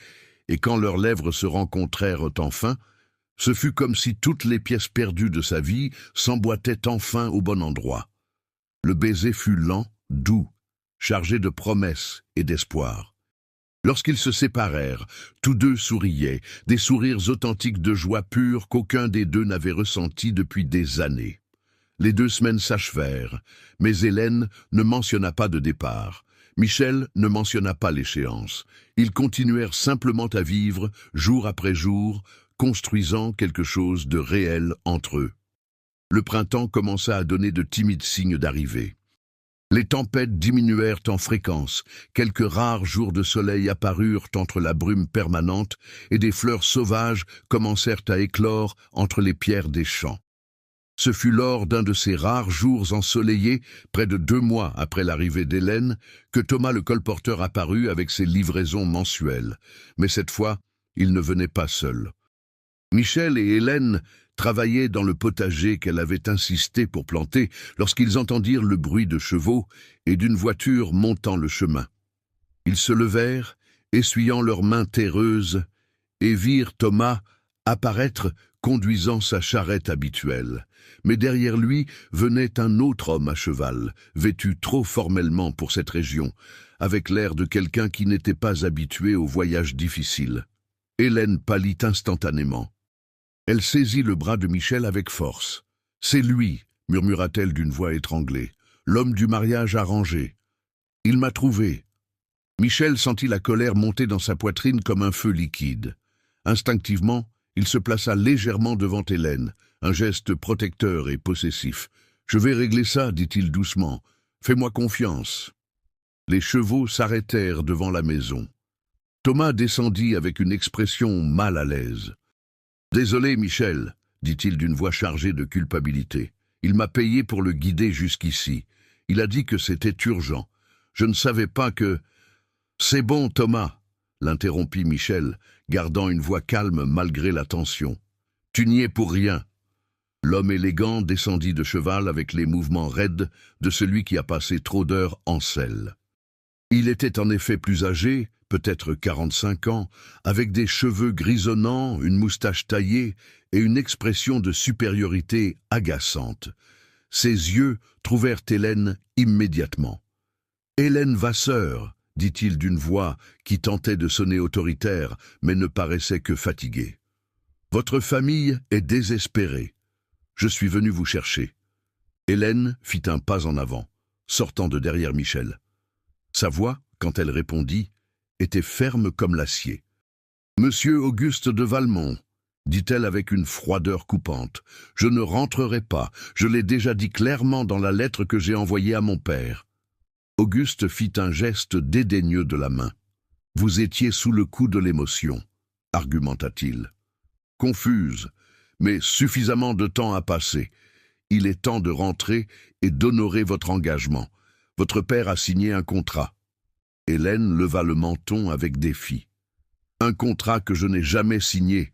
Speaker 1: et quand leurs lèvres se rencontrèrent enfin, ce fut comme si toutes les pièces perdues de sa vie s'emboîtaient enfin au bon endroit. Le baiser fut lent, doux, chargé de promesses et d'espoir. Lorsqu'ils se séparèrent, tous deux souriaient, des sourires authentiques de joie pure qu'aucun des deux n'avait ressenti depuis des années. Les 2 semaines s'achevèrent, mais Hélène ne mentionna pas de départ. Michel ne mentionna pas l'échéance. Ils continuèrent simplement à vivre, jour après jour, construisant quelque chose de réel entre eux. Le printemps commença à donner de timides signes d'arrivée. Les tempêtes diminuèrent en fréquence, quelques rares jours de soleil apparurent entre la brume permanente et des fleurs sauvages commencèrent à éclore entre les pierres des champs. Ce fut lors d'un de ces rares jours ensoleillés, près de 2 mois après l'arrivée d'Hélène, que Thomas le colporteur apparut avec ses livraisons mensuelles. Mais cette fois, il ne venait pas seul. Michel et Hélène travaillaient dans le potager qu'elle avait insisté pour planter lorsqu'ils entendirent le bruit de chevaux et d'une voiture montant le chemin. Ils se levèrent, essuyant leurs mains terreuses, et virent Thomas apparaître conduisant sa charrette habituelle. Mais derrière lui venait un autre homme à cheval, vêtu trop formellement pour cette région, avec l'air de quelqu'un qui n'était pas habitué aux voyages difficiles. Hélène pâlit instantanément. Elle saisit le bras de Michel avec force. « C'est lui !» murmura-t-elle d'une voix étranglée. « L'homme du mariage arrangé. Il m'a trouvé. » Michel sentit la colère monter dans sa poitrine comme un feu liquide. Instinctivement, il se plaça légèrement devant Hélène, un geste protecteur et possessif. « Je vais régler ça, dit-il doucement. Fais-moi confiance. » Les chevaux s'arrêtèrent devant la maison. Thomas descendit avec une expression mal à l'aise. « Désolé, Michel, dit-il d'une voix chargée de culpabilité. Il m'a payé pour le guider jusqu'ici. Il a dit que c'était urgent. Je ne savais pas que... » « C'est bon, Thomas, l'interrompit Michel, gardant une voix calme malgré la tension. « Tu n'y es pour rien. » L'homme élégant descendit de cheval avec les mouvements raides de celui qui a passé trop d'heures en selle. Il était en effet plus âgé, peut-être 45 ans, avec des cheveux grisonnants, une moustache taillée et une expression de supériorité agaçante. Ses yeux trouvèrent Hélène immédiatement. « Hélène Vasseur !» dit-il d'une voix qui tentait de sonner autoritaire, mais ne paraissait que fatiguée. « Votre famille est désespérée. Je suis venu vous chercher. » Hélène fit un pas en avant, sortant de derrière Michel. Sa voix, quand elle répondit, était ferme comme l'acier. « Monsieur Auguste de Valmont, » dit-elle avec une froideur coupante, « je ne rentrerai pas, je l'ai déjà dit clairement dans la lettre que j'ai envoyée à mon père. » Auguste fit un geste dédaigneux de la main. « Vous étiez sous le coup de l'émotion, » argumenta-t-il. Confuse, mais suffisamment de temps a passé. Il est temps de rentrer et d'honorer votre engagement. Votre père a signé un contrat. Hélène leva le menton avec défi. « Un contrat que je n'ai jamais signé, »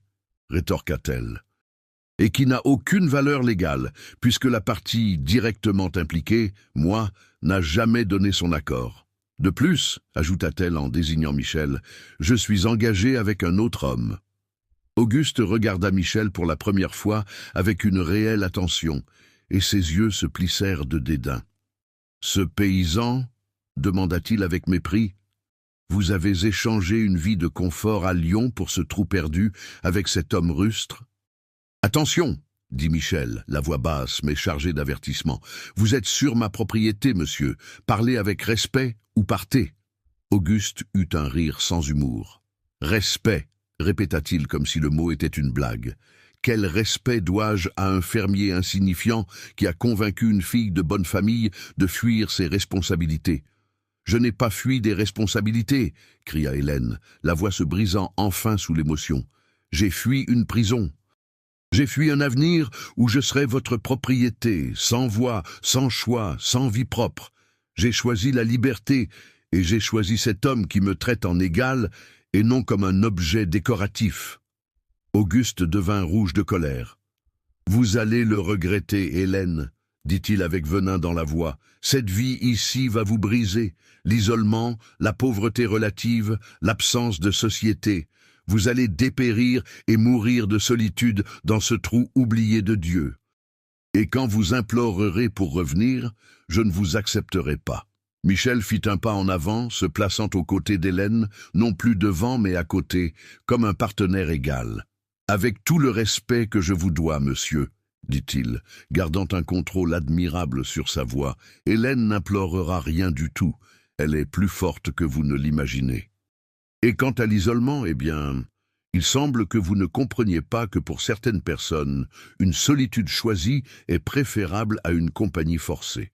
Speaker 1: rétorqua-t-elle, « et qui n'a aucune valeur légale, puisque la partie directement impliquée, moi, n'a jamais donné son accord. De plus, ajouta-t-elle en désignant Michel, je suis engagée avec un autre homme. » Auguste regarda Michel pour la première fois avec une réelle attention, et ses yeux se plissèrent de dédain. « Ce paysan ?» demanda-t-il avec mépris. « Vous avez échangé une vie de confort à Lyon pour ce trou perdu avec cet homme rustre ?»« Attention !» dit Michel, la voix basse mais chargée d'avertissement. « Vous êtes sur ma propriété, monsieur. Parlez avec respect ou partez. » Auguste eut un rire sans humour. « Respect !» répéta-t-il comme si le mot était une blague. « Quel respect dois-je à un fermier insignifiant qui a convaincu une fille de bonne famille de fuir ses responsabilités ?»« Je n'ai pas fui des responsabilités !» cria Hélène, la voix se brisant enfin sous l'émotion. « J'ai fui une prison. J'ai fui un avenir où je serais votre propriété, sans voix, sans choix, sans vie propre. J'ai choisi la liberté et j'ai choisi cet homme qui me traite en égal et non comme un objet décoratif. » Auguste devint rouge de colère. Vous allez le regretter, Hélène, dit-il avec venin dans la voix. Cette vie ici va vous briser. L'isolement, la pauvreté relative, l'absence de société. Vous allez dépérir et mourir de solitude dans ce trou oublié de Dieu. Et quand vous implorerez pour revenir, je ne vous accepterai pas. Michel fit un pas en avant, se plaçant aux côtés d'Hélène, non plus devant mais à côté, comme un partenaire égal. « Avec tout le respect que je vous dois, monsieur, » dit-il, gardant un contrôle admirable sur sa voix, « Hélène n'implorera rien du tout. Elle est plus forte que vous ne l'imaginez. Et quant à l'isolement, eh bien, il semble que vous ne compreniez pas que pour certaines personnes, une solitude choisie est préférable à une compagnie forcée. »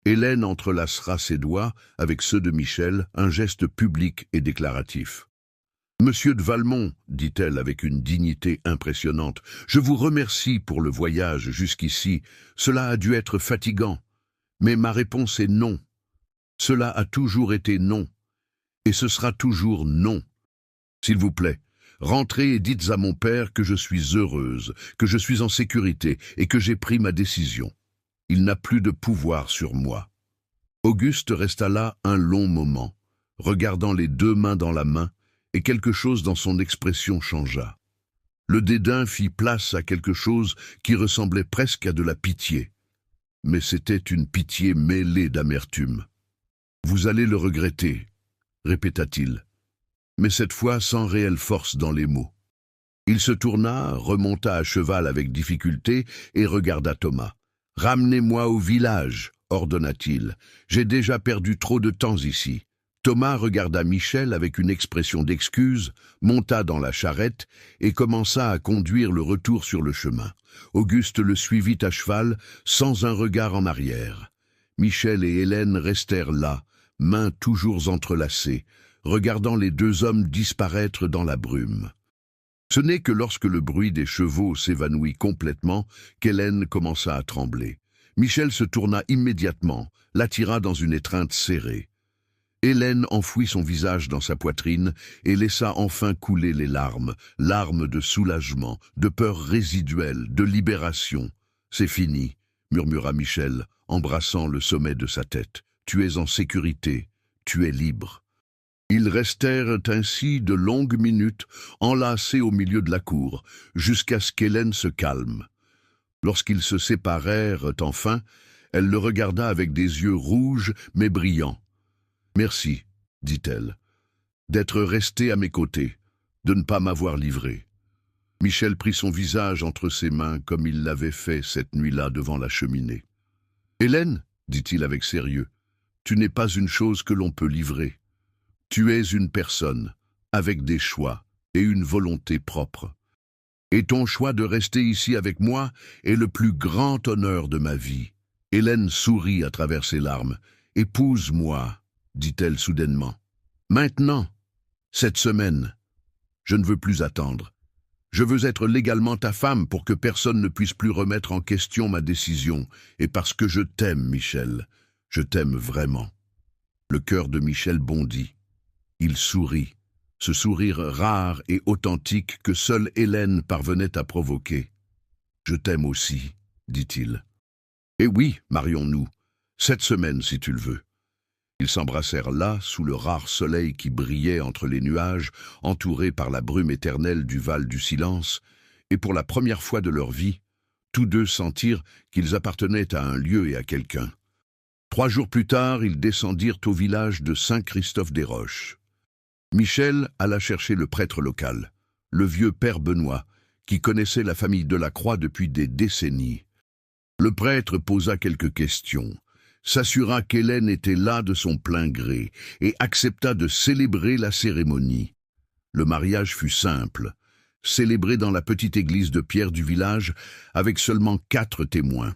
Speaker 1: Hélène entrelacera ses doigts avec ceux de Michel, un geste public et déclaratif. « Monsieur de Valmont, dit-elle avec une dignité impressionnante, je vous remercie pour le voyage jusqu'ici. Cela a dû être fatigant. Mais ma réponse est non. Cela a toujours été non. Et ce sera toujours non. S'il vous plaît, rentrez et dites à mon père que je suis heureuse, que je suis en sécurité et que j'ai pris ma décision. Il n'a plus de pouvoir sur moi. » Auguste resta là un long moment, regardant les deux mains dans la main, et quelque chose dans son expression changea. Le dédain fit place à quelque chose qui ressemblait presque à de la pitié. Mais c'était une pitié mêlée d'amertume. « Vous allez le regretter, » répéta-t-il, mais cette fois sans réelle force dans les mots. Il se tourna, remonta à cheval avec difficulté et regarda Thomas. « Ramenez-moi au village, » ordonna-t-il. « J'ai déjà perdu trop de temps ici. » Thomas regarda Michel avec une expression d'excuse, monta dans la charrette et commença à conduire le retour sur le chemin. Auguste le suivit à cheval, sans un regard en arrière. Michel et Hélène restèrent là, mains toujours entrelacées, regardant les deux hommes disparaître dans la brume. Ce n'est que lorsque le bruit des chevaux s'évanouit complètement qu'Hélène commença à trembler. Michel se tourna immédiatement, l'attira dans une étreinte serrée. Hélène enfouit son visage dans sa poitrine et laissa enfin couler les larmes, larmes de soulagement, de peur résiduelle, de libération. « C'est fini, » murmura Michel, embrassant le sommet de sa tête. « Tu es en sécurité, tu es libre. » Ils restèrent ainsi de longues minutes, enlacés au milieu de la cour, jusqu'à ce qu'Hélène se calme. Lorsqu'ils se séparèrent enfin, elle le regarda avec des yeux rouges mais brillants. « Merci, » dit-elle, « d'être resté à mes côtés, de ne pas m'avoir livré. » Michel prit son visage entre ses mains comme il l'avait fait cette nuit-là devant la cheminée. « Hélène, » dit-il avec sérieux, « tu n'es pas une chose que l'on peut livrer. Tu es une personne, avec des choix et une volonté propre. Et ton choix de rester ici avec moi est le plus grand honneur de ma vie. » Hélène sourit à travers ses larmes. « Épouse-moi, » dit-elle soudainement. « Maintenant, cette semaine, je ne veux plus attendre. Je veux être légalement ta femme pour que personne ne puisse plus remettre en question ma décision, et parce que je t'aime, Michel. Je t'aime vraiment. » Le cœur de Michel bondit. Il sourit, ce sourire rare et authentique que seule Hélène parvenait à provoquer. « Je t'aime aussi, » dit-il. « Et oui, marions-nous, cette semaine si tu le veux. » Ils s'embrassèrent là, sous le rare soleil qui brillait entre les nuages, entourés par la brume éternelle du Val du Silence, et pour la première fois de leur vie, tous deux sentirent qu'ils appartenaient à un lieu et à quelqu'un. 3 jours plus tard, ils descendirent au village de Saint-Christophe-des-Roches. Michel alla chercher le prêtre local, le vieux père Benoît, qui connaissait la famille Delacroix depuis des décennies. Le prêtre posa quelques questions, s'assura qu'Hélène était là de son plein gré et accepta de célébrer la cérémonie. Le mariage fut simple, célébré dans la petite église de pierre du village avec seulement 4 témoins.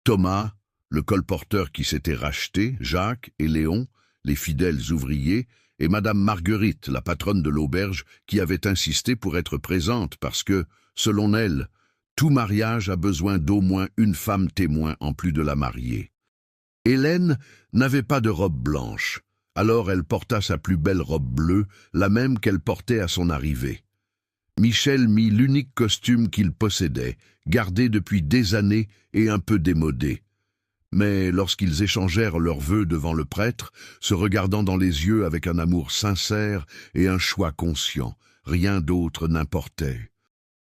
Speaker 1: Thomas, le colporteur qui s'était racheté, Jacques et Léon, les fidèles ouvriers, et Madame Marguerite, la patronne de l'auberge, qui avait insisté pour être présente parce que, selon elle, tout mariage a besoin d'au moins une femme témoin en plus de la mariée. Hélène n'avait pas de robe blanche, alors elle porta sa plus belle robe bleue, la même qu'elle portait à son arrivée. Michel mit l'unique costume qu'il possédait, gardé depuis des années et un peu démodé. Mais lorsqu'ils échangèrent leurs vœux devant le prêtre, se regardant dans les yeux avec un amour sincère et un choix conscient, rien d'autre n'importait.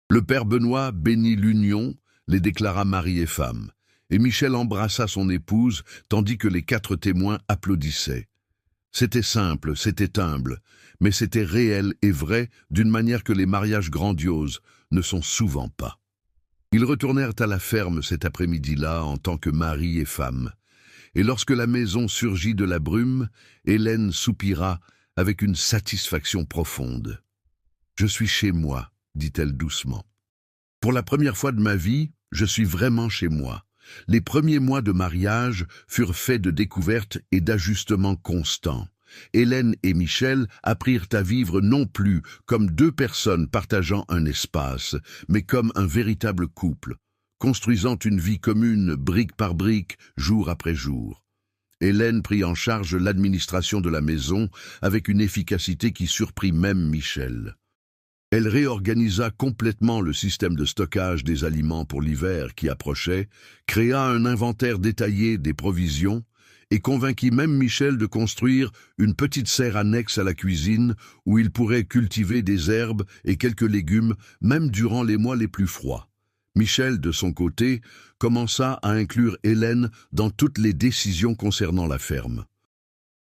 Speaker 1: Le père Benoît bénit l'union, les déclara mari et femme, et Michel embrassa son épouse tandis que les 4 témoins applaudissaient. C'était simple, c'était humble, mais c'était réel et vrai d'une manière que les mariages grandioses ne sont souvent pas. Ils retournèrent à la ferme cet après-midi-là en tant que mari et femme, et lorsque la maison surgit de la brume, Hélène soupira avec une satisfaction profonde. « Je suis chez moi », dit-elle doucement. « Pour la première fois de ma vie, je suis vraiment chez moi. Les premiers mois de mariage furent faits de découvertes et d'ajustements constants. Hélène et Michel apprirent à vivre non plus comme 2 personnes partageant un espace, mais comme un véritable couple, construisant une vie commune brique par brique, jour après jour. Hélène prit en charge l'administration de la maison avec une efficacité qui surprit même Michel. Elle réorganisa complètement le système de stockage des aliments pour l'hiver qui approchait, créa un inventaire détaillé des provisions et convainquit même Michel de construire une petite serre annexe à la cuisine où il pourrait cultiver des herbes et quelques légumes même durant les mois les plus froids. Michel, de son côté, commença à inclure Hélène dans toutes les décisions concernant la ferme.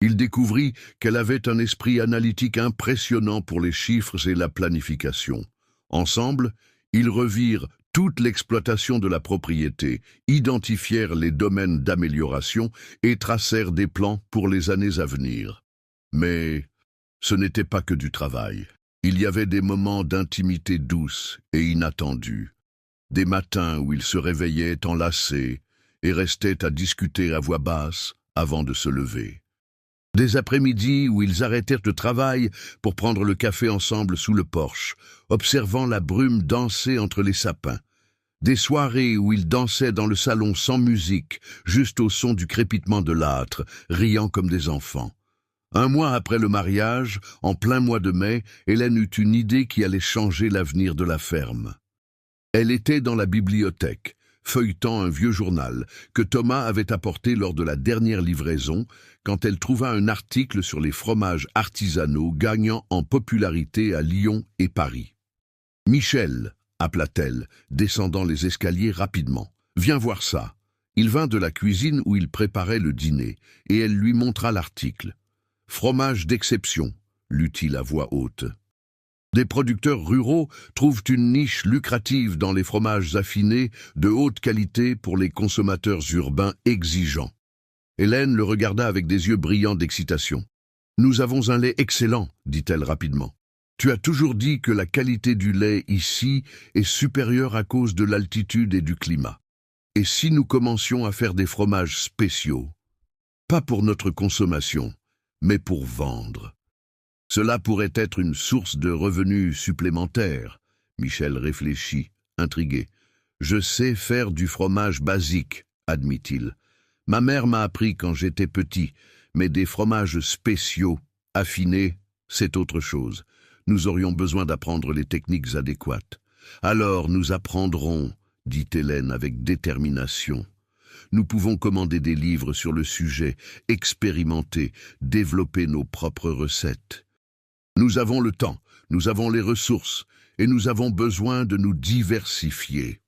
Speaker 1: Il découvrit qu'elle avait un esprit analytique impressionnant pour les chiffres et la planification. Ensemble, ils revirent toute l'exploitation de la propriété, identifièrent les domaines d'amélioration et tracèrent des plans pour les années à venir. Mais ce n'était pas que du travail. Il y avait des moments d'intimité douce et inattendus. Des matins où ils se réveillaient enlacés et restaient à discuter à voix basse avant de se lever. Des après-midi où ils arrêtèrent le travail pour prendre le café ensemble sous le porche, observant la brume danser entre les sapins. Des soirées où ils dansaient dans le salon sans musique, juste au son du crépitement de l'âtre, riant comme des enfants. Un mois après le mariage, en plein mois de mai, Hélène eut une idée qui allait changer l'avenir de la ferme. Elle était dans la bibliothèque, feuilletant un vieux journal que Thomas avait apporté lors de la dernière livraison, quand elle trouva un article sur les fromages artisanaux gagnant en popularité à Lyon et Paris. « Michel », appela-t-elle, descendant les escaliers rapidement. « Viens voir ça ». Il vint de la cuisine où il préparait le dîner, et elle lui montra l'article. « Fromage d'exception », lut-il à voix haute. Des producteurs ruraux trouvent une niche lucrative dans les fromages affinés de haute qualité pour les consommateurs urbains exigeants. Hélène le regarda avec des yeux brillants d'excitation. « Nous avons un lait excellent, dit-elle rapidement. Tu as toujours dit que la qualité du lait ici est supérieure à cause de l'altitude et du climat. Et si nous commencions à faire des fromages spéciaux, pas pour notre consommation, mais pour vendre? Cela pourrait être une source de revenus supplémentaires. » Michel réfléchit, intrigué. « Je sais faire du fromage basique, admit-il. Ma mère m'a appris quand j'étais petit, mais des fromages spéciaux, affinés, c'est autre chose. Nous aurions besoin d'apprendre les techniques adéquates. Alors nous apprendrons, dit Hélène avec détermination. Nous pouvons commander des livres sur le sujet, expérimenter, développer nos propres recettes. Nous avons le temps, nous avons les ressources, et nous avons besoin de nous diversifier. »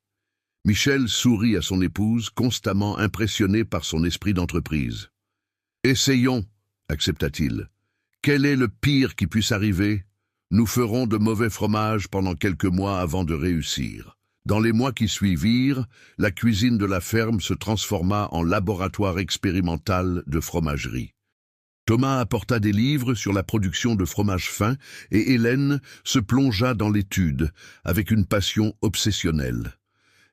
Speaker 1: Michel sourit à son épouse, constamment impressionné par son esprit d'entreprise. « Essayons, » accepta-t-il. « Quel est le pire qui puisse arriver? Nous ferons de mauvais fromages pendant quelques mois avant de réussir. » Dans les mois qui suivirent, la cuisine de la ferme se transforma en laboratoire expérimental de fromagerie. Thomas apporta des livres sur la production de fromage fin et Hélène se plongea dans l'étude avec une passion obsessionnelle.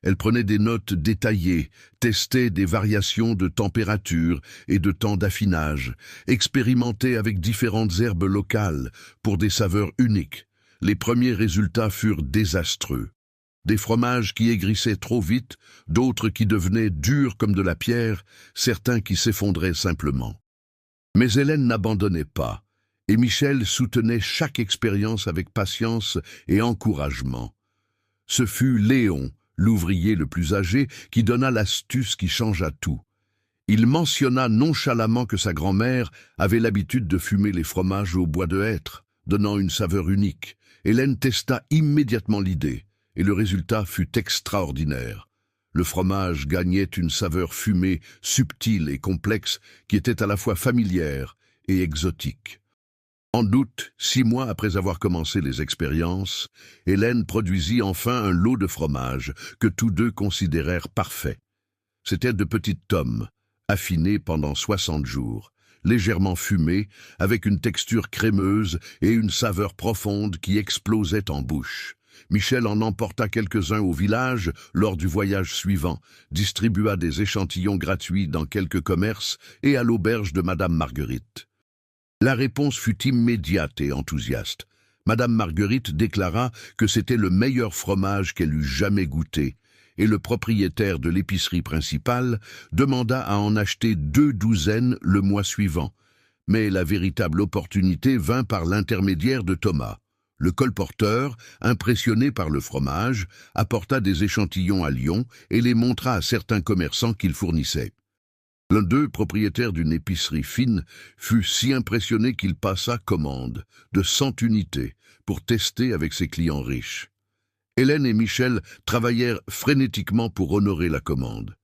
Speaker 1: Elle prenait des notes détaillées, testait des variations de température et de temps d'affinage, expérimentait avec différentes herbes locales pour des saveurs uniques. Les premiers résultats furent désastreux. Des fromages qui aigrissaient trop vite, d'autres qui devenaient durs comme de la pierre, certains qui s'effondraient simplement. Mais Hélène n'abandonnait pas. et Michel soutenait chaque expérience avec patience et encouragement. Ce fut Léon, l'ouvrier le plus âgé, qui donna l'astuce qui changea tout. Il mentionna nonchalamment que sa grand-mère avait l'habitude de fumer les fromages au bois de hêtre, donnant une saveur unique. Hélène testa immédiatement l'idée, et le résultat fut extraordinaire. Le fromage gagnait une saveur fumée, subtile et complexe, qui était à la fois familière et exotique. En août, 6 mois après avoir commencé les expériences, Hélène produisit enfin un lot de fromage que tous deux considérèrent parfait. C'étaient de petites tomes, affinées pendant 60 jours, légèrement fumées, avec une texture crémeuse et une saveur profonde qui explosait en bouche. Michel en emporta quelques-uns au village lors du voyage suivant, distribua des échantillons gratuits dans quelques commerces et à l'auberge de Madame Marguerite. La réponse fut immédiate et enthousiaste. Madame Marguerite déclara que c'était le meilleur fromage qu'elle eût jamais goûté, et le propriétaire de l'épicerie principale demanda à en acheter 2 douzaines le mois suivant. Mais la véritable opportunité vint par l'intermédiaire de Thomas. Le colporteur, impressionné par le fromage, apporta des échantillons à Lyon et les montra à certains commerçants qu'il fournissait. L'un d'eux, propriétaire d'une épicerie fine, fut si impressionné qu'il passa commande de 100 unités pour tester avec ses clients riches. Hélène et Michel travaillèrent frénétiquement pour honorer la commande.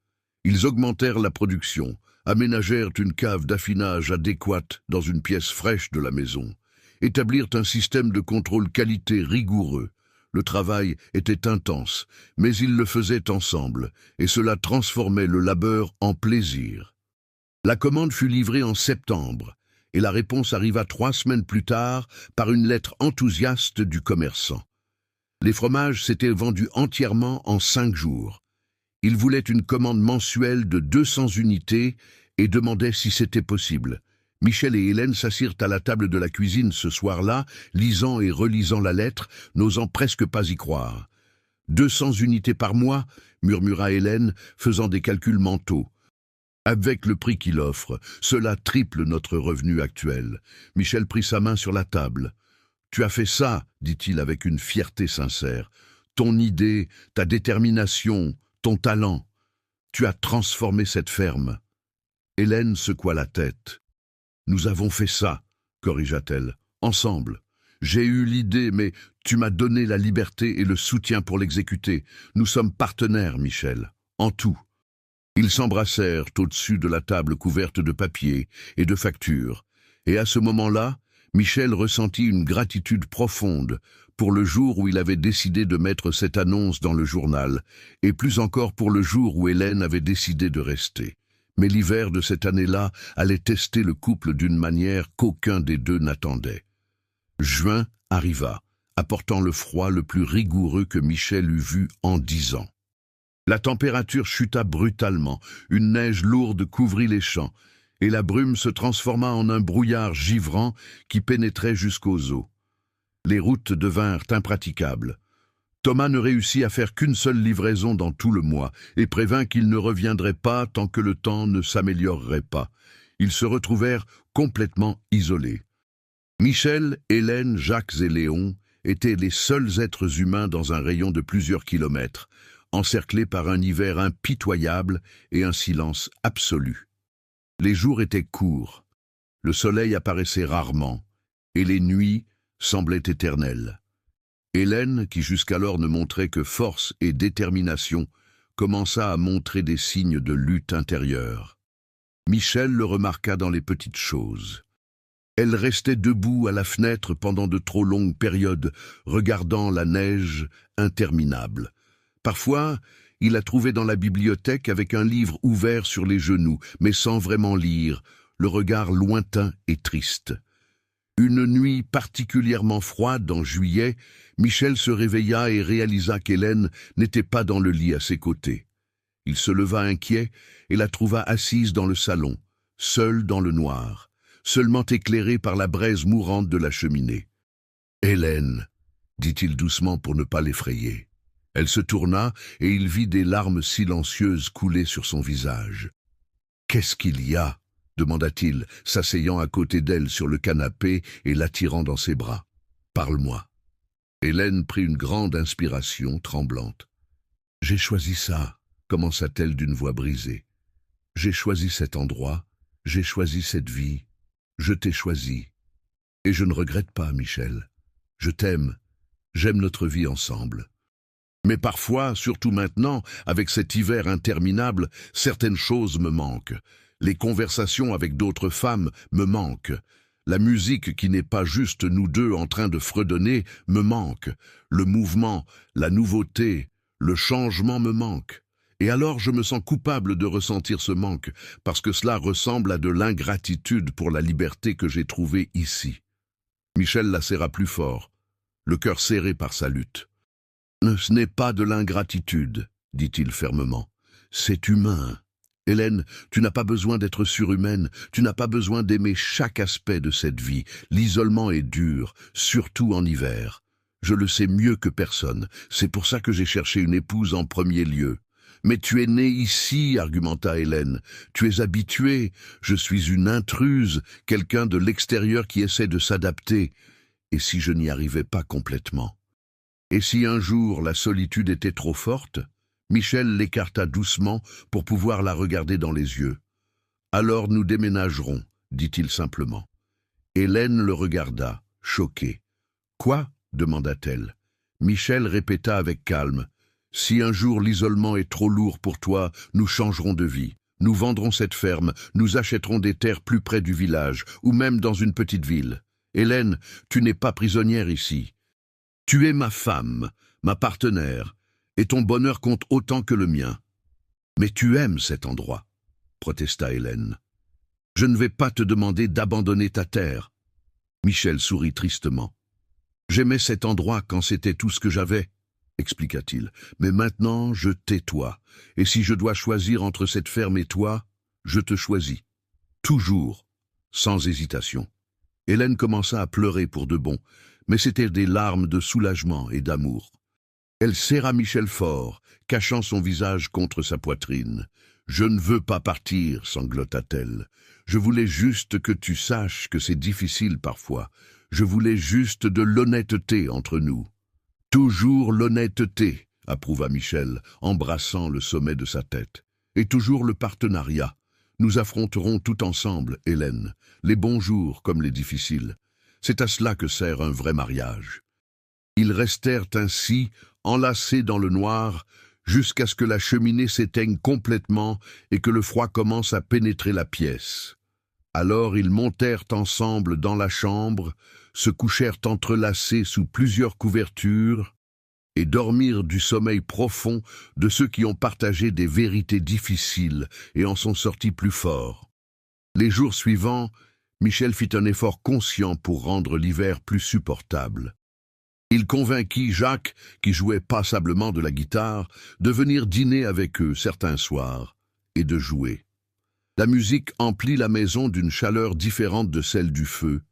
Speaker 1: Ils augmentèrent la production, aménagèrent une cave d'affinage adéquate dans une pièce fraîche de la maison, établirent un système de contrôle qualité rigoureux. Le travail était intense, mais ils le faisaient ensemble, et cela transformait le labeur en plaisir. La commande fut livrée en septembre, et la réponse arriva 3 semaines plus tard par une lettre enthousiaste du commerçant. Les fromages s'étaient vendus entièrement en 5 jours. Il voulait une commande mensuelle de 200 unités et demandait si c'était possible. Michel et Hélène s'assirent à la table de la cuisine ce soir-là, lisant et relisant la lettre, n'osant presque pas y croire. 200 unités par mois, murmura Hélène, faisant des calculs mentaux. Avec le prix qu'il offre, cela triple notre revenu actuel. Michel prit sa main sur la table. « Tu as fait ça, dit-il avec une fierté sincère. Ton idée, ta détermination, ton talent. Tu as transformé cette ferme. » Hélène secoua la tête. « Nous avons fait ça, corrigea-t-elle, ensemble. J'ai eu l'idée, mais tu m'as donné la liberté et le soutien pour l'exécuter. Nous sommes partenaires, Michel, en tout. » Ils s'embrassèrent au-dessus de la table couverte de papier et de factures, et à ce moment-là, Michel ressentit une gratitude profonde pour le jour où il avait décidé de mettre cette annonce dans le journal, et plus encore pour le jour où Hélène avait décidé de rester. Mais l'hiver de cette année-là allait tester le couple d'une manière qu'aucun des deux n'attendait. Juin arriva, apportant le froid le plus rigoureux que Michel eût vu en 10 ans. La température chuta brutalement, une neige lourde couvrit les champs, et la brume se transforma en un brouillard givrant qui pénétrait jusqu'aux eaux. Les routes devinrent impraticables. Thomas ne réussit à faire qu'une seule livraison dans tout le mois et prévint qu'il ne reviendrait pas tant que le temps ne s'améliorerait pas. Ils se retrouvèrent complètement isolés. Michel, Hélène, Jacques et Léon étaient les seuls êtres humains dans un rayon de plusieurs kilomètres, encerclés par un hiver impitoyable et un silence absolu. Les jours étaient courts, le soleil apparaissait rarement, et les nuits semblaient éternelles. Hélène, qui jusqu'alors ne montrait que force et détermination, commença à montrer des signes de lutte intérieure. Michel le remarqua dans les petites choses. Elle restait debout à la fenêtre pendant de trop longues périodes, regardant la neige interminable. Parfois, il la trouvait dans la bibliothèque avec un livre ouvert sur les genoux, mais sans vraiment lire, le regard lointain et triste. Une nuit particulièrement froide en juillet, Michel se réveilla et réalisa qu'Hélène n'était pas dans le lit à ses côtés. Il se leva inquiet et la trouva assise dans le salon, seule dans le noir, seulement éclairée par la braise mourante de la cheminée. « Hélène !» dit-il doucement pour ne pas l'effrayer. Elle se tourna et il vit des larmes silencieuses couler sur son visage. « Qu'est-ce qu'il y a ?» demanda-t-il, s'asseyant à côté d'elle sur le canapé et l'attirant dans ses bras. « Parle-moi. » Hélène prit une grande inspiration, tremblante. « J'ai choisi ça, » commença-t-elle d'une voix brisée. « J'ai choisi cet endroit, j'ai choisi cette vie, je t'ai choisi. Et je ne regrette pas, Michel. Je t'aime, j'aime notre vie ensemble. Mais parfois, surtout maintenant, avec cet hiver interminable, certaines choses me manquent. Les conversations avec d'autres femmes me manquent. La musique qui n'est pas juste nous deux en train de fredonner me manque. Le mouvement, la nouveauté, le changement me manquent. Et alors je me sens coupable de ressentir ce manque, parce que cela ressemble à de l'ingratitude pour la liberté que j'ai trouvée ici. » Michel la serra plus fort, le cœur serré par sa lutte. « Ce n'est pas de l'ingratitude, » dit-il fermement. « C'est humain. Hélène, tu n'as pas besoin d'être surhumaine, tu n'as pas besoin d'aimer chaque aspect de cette vie. L'isolement est dur, surtout en hiver. Je le sais mieux que personne, c'est pour ça que j'ai cherché une épouse en premier lieu. Mais tu es née ici, argumenta Hélène. Tu es habituée, je suis une intruse, quelqu'un de l'extérieur qui essaie de s'adapter. Et si je n'y arrivais pas complètement? Et si un jour la solitude était trop forte? Michel l'écarta doucement pour pouvoir la regarder dans les yeux. « Alors nous déménagerons, » dit-il simplement. Hélène le regarda, choquée. « Quoi ?» demanda-t-elle. Michel répéta avec calme. « Si un jour l'isolement est trop lourd pour toi, nous changerons de vie. Nous vendrons cette ferme, nous achèterons des terres plus près du village, ou même dans une petite ville. Hélène, tu n'es pas prisonnière ici. Tu es ma femme, ma partenaire, et ton bonheur compte autant que le mien. Mais tu aimes cet endroit, » protesta Hélène. « Je ne vais pas te demander d'abandonner ta terre. » Michel sourit tristement. « J'aimais cet endroit quand c'était tout ce que j'avais, » expliqua-t-il. « Mais maintenant, je tais-toi. Et si je dois choisir entre cette ferme et toi, je te choisis. Toujours, sans hésitation. » Hélène commença à pleurer pour de bon, mais c'était des larmes de soulagement et d'amour. Elle serra Michel fort, cachant son visage contre sa poitrine. « Je ne veux pas partir, » sanglota-t-elle. « Je voulais juste que tu saches que c'est difficile parfois. Je voulais juste de l'honnêteté entre nous. » « Toujours l'honnêteté, » approuva Michel, embrassant le sommet de sa tête. « Et toujours le partenariat. Nous affronterons tout ensemble, Hélène, les bons jours comme les difficiles. C'est à cela que sert un vrai mariage. » Ils restèrent ainsi, enlacés dans le noir, jusqu'à ce que la cheminée s'éteigne complètement et que le froid commence à pénétrer la pièce. Alors ils montèrent ensemble dans la chambre, se couchèrent entrelacés sous plusieurs couvertures et dormirent du sommeil profond de ceux qui ont partagé des vérités difficiles et en sont sortis plus forts. Les jours suivants, Michel fit un effort conscient pour rendre l'hiver plus supportable. Il convainquit Jacques, qui jouait passablement de la guitare, de venir dîner avec eux certains soirs et de jouer. La musique emplit la maison d'une chaleur différente de celle du feu,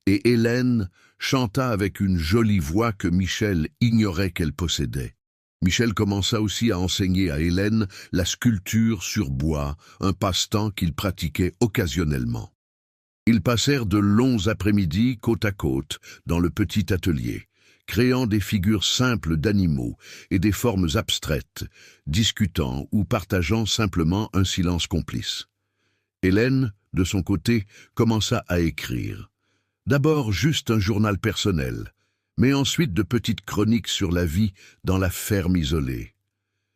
Speaker 1: et Hélène chanta avec une jolie voix que Michel ignorait qu'elle possédait. Michel commença aussi à enseigner à Hélène la sculpture sur bois, un passe-temps qu'il pratiquait occasionnellement. Ils passèrent de longs après-midi côte à côte dans le petit atelier, créant des figures simples d'animaux et des formes abstraites, discutant ou partageant simplement un silence complice. Hélène, de son côté, commença à écrire. D'abord juste un journal personnel, mais ensuite de petites chroniques sur la vie dans la ferme isolée.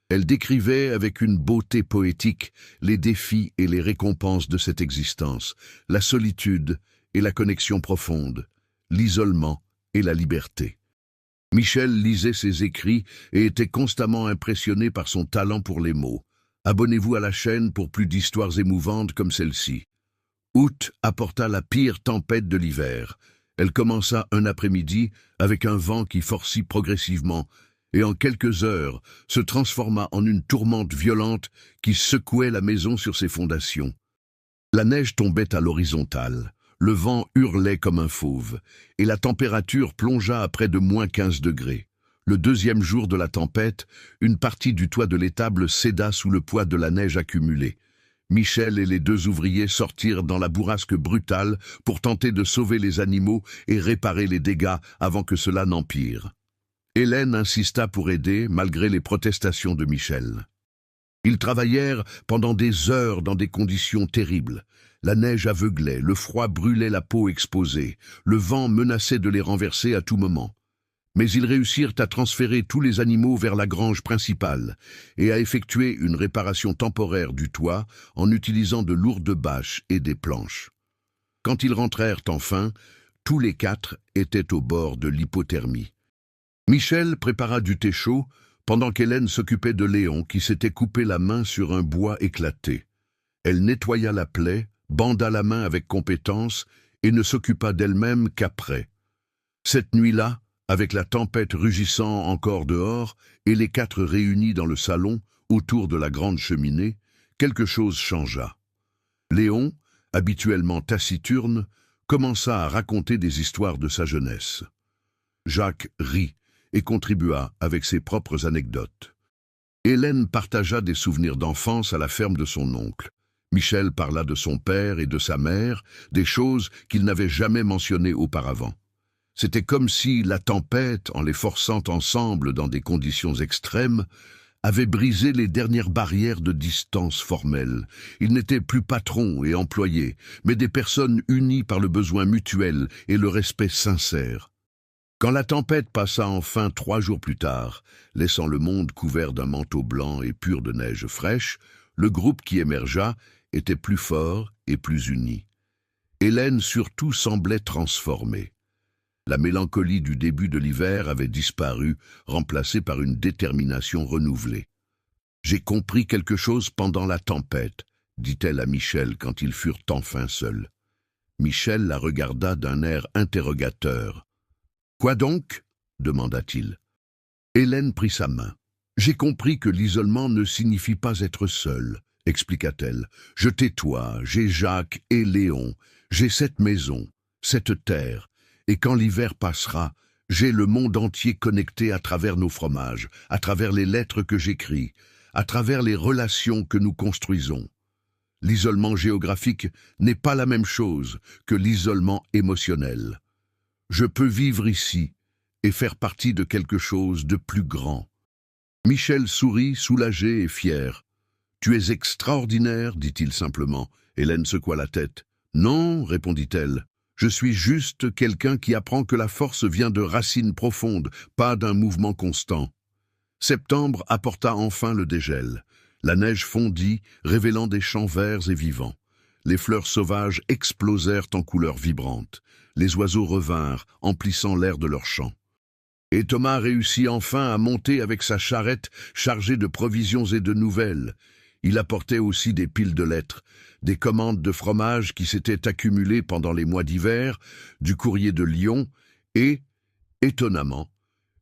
Speaker 1: Elle décrivait avec une beauté poétique les défis et les récompenses de cette existence, la solitude et la connexion profonde, l'isolement et la liberté. Michel lisait ses écrits et était constamment impressionné par son talent pour les mots. Abonnez-vous à la chaîne pour plus d'histoires émouvantes comme celle-ci. Août apporta la pire tempête de l'hiver. Elle commença un après-midi avec un vent qui forcit progressivement et en quelques heures se transforma en une tourmente violente qui secouait la maison sur ses fondations. La neige tombait à l'horizontale, le vent hurlait comme un fauve et la température plongea à près de -15 degrés. Le deuxième jour de la tempête, une partie du toit de l'étable céda sous le poids de la neige accumulée. Michel et les deux ouvriers sortirent dans la bourrasque brutale pour tenter de sauver les animaux et réparer les dégâts avant que cela n'empire. Hélène insista pour aider, malgré les protestations de Michel. Ils travaillèrent pendant des heures dans des conditions terribles. La neige aveuglait, le froid brûlait la peau exposée, le vent menaçait de les renverser à tout moment. Mais ils réussirent à transférer tous les animaux vers la grange principale et à effectuer une réparation temporaire du toit en utilisant de lourdes bâches et des planches. Quand ils rentrèrent enfin, tous les quatre étaient au bord de l'hypothermie. Michel prépara du thé chaud pendant qu'Hélène s'occupait de Léon qui s'était coupé la main sur un bois éclaté. Elle nettoya la plaie, banda la main avec compétence et ne s'occupa d'elle-même qu'après. Cette nuit-là, avec la tempête rugissant encore dehors et les quatre réunis dans le salon, autour de la grande cheminée, quelque chose changea. Léon, habituellement taciturne, commença à raconter des histoires de sa jeunesse. Jacques rit et contribua avec ses propres anecdotes. Hélène partagea des souvenirs d'enfance à la ferme de son oncle. Michel parla de son père et de sa mère, des choses qu'il n'avait jamais mentionnées auparavant. C'était comme si la tempête, en les forçant ensemble dans des conditions extrêmes, avait brisé les dernières barrières de distance formelle. Ils n'étaient plus patrons et employés, mais des personnes unies par le besoin mutuel et le respect sincère. Quand la tempête passa enfin 3 jours plus tard, laissant le monde couvert d'un manteau blanc et pur de neige fraîche, le groupe qui émergea était plus fort et plus uni. Hélène surtout semblait transformée. La mélancolie du début de l'hiver avait disparu, remplacée par une détermination renouvelée. « J'ai compris quelque chose pendant la tempête », dit-elle à Michel quand ils furent enfin seuls. Michel la regarda d'un air interrogateur. « Quoi donc ?» demanda-t-il. Hélène prit sa main. « J'ai compris que l'isolement ne signifie pas être seul, » expliqua-t-elle. « Je t'ai-toi, j'ai Jacques et Léon, j'ai cette maison, cette terre, et quand l'hiver passera, j'ai le monde entier connecté à travers nos fromages, à travers les lettres que j'écris, à travers les relations que nous construisons. L'isolement géographique n'est pas la même chose que l'isolement émotionnel. Je peux vivre ici et faire partie de quelque chose de plus grand. » Michel sourit, soulagé et fier. « Tu es extraordinaire, dit-il simplement. » Hélène secoua la tête. « Non, répondit-elle. Je suis juste quelqu'un qui apprend que la force vient de racines profondes, pas d'un mouvement constant. » Septembre apporta enfin le dégel. La neige fondit, révélant des champs verts et vivants. Les fleurs sauvages explosèrent en couleurs vibrantes. Les oiseaux revinrent, emplissant l'air de leurs chants. Et Thomas réussit enfin à monter avec sa charrette chargée de provisions et de nouvelles. Il apportait aussi des piles de lettres, des commandes de fromage qui s'étaient accumulées pendant les mois d'hiver, du courrier de Lyon et, étonnamment,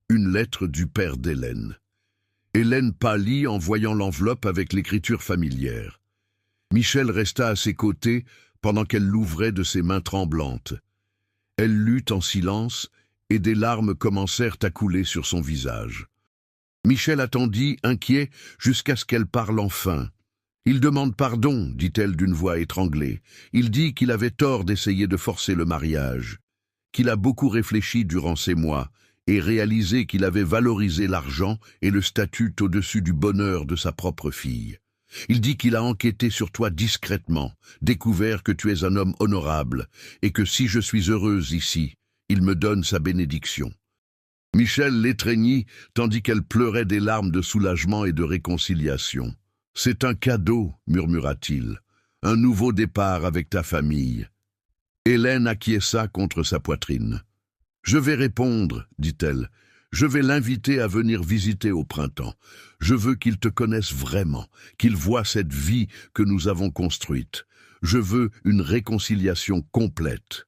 Speaker 1: une lettre du père d'Hélène. Hélène pâlit en voyant l'enveloppe avec l'écriture familière. Michel resta à ses côtés pendant qu'elle l'ouvrait de ses mains tremblantes. Elle lut en silence et des larmes commencèrent à couler sur son visage. Michel attendit, inquiet, jusqu'à ce qu'elle parle enfin. « Il demande pardon, dit-elle d'une voix étranglée. Il dit qu'il avait tort d'essayer de forcer le mariage, qu'il a beaucoup réfléchi durant ces mois et réalisé qu'il avait valorisé l'argent et le statut au-dessus du bonheur de sa propre fille. Il dit qu'il a enquêté sur toi discrètement, découvert que tu es un homme honorable et que si je suis heureuse ici, il me donne sa bénédiction. » Michel l'étreignit tandis qu'elle pleurait des larmes de soulagement et de réconciliation. « C'est un cadeau, murmura-t-il, un nouveau départ avec ta famille. » Hélène acquiesça contre sa poitrine. « Je vais répondre, dit-elle. Je vais l'inviter à venir visiter au printemps. Je veux qu'il te connaisse vraiment, qu'il voie cette vie que nous avons construite. Je veux une réconciliation complète. »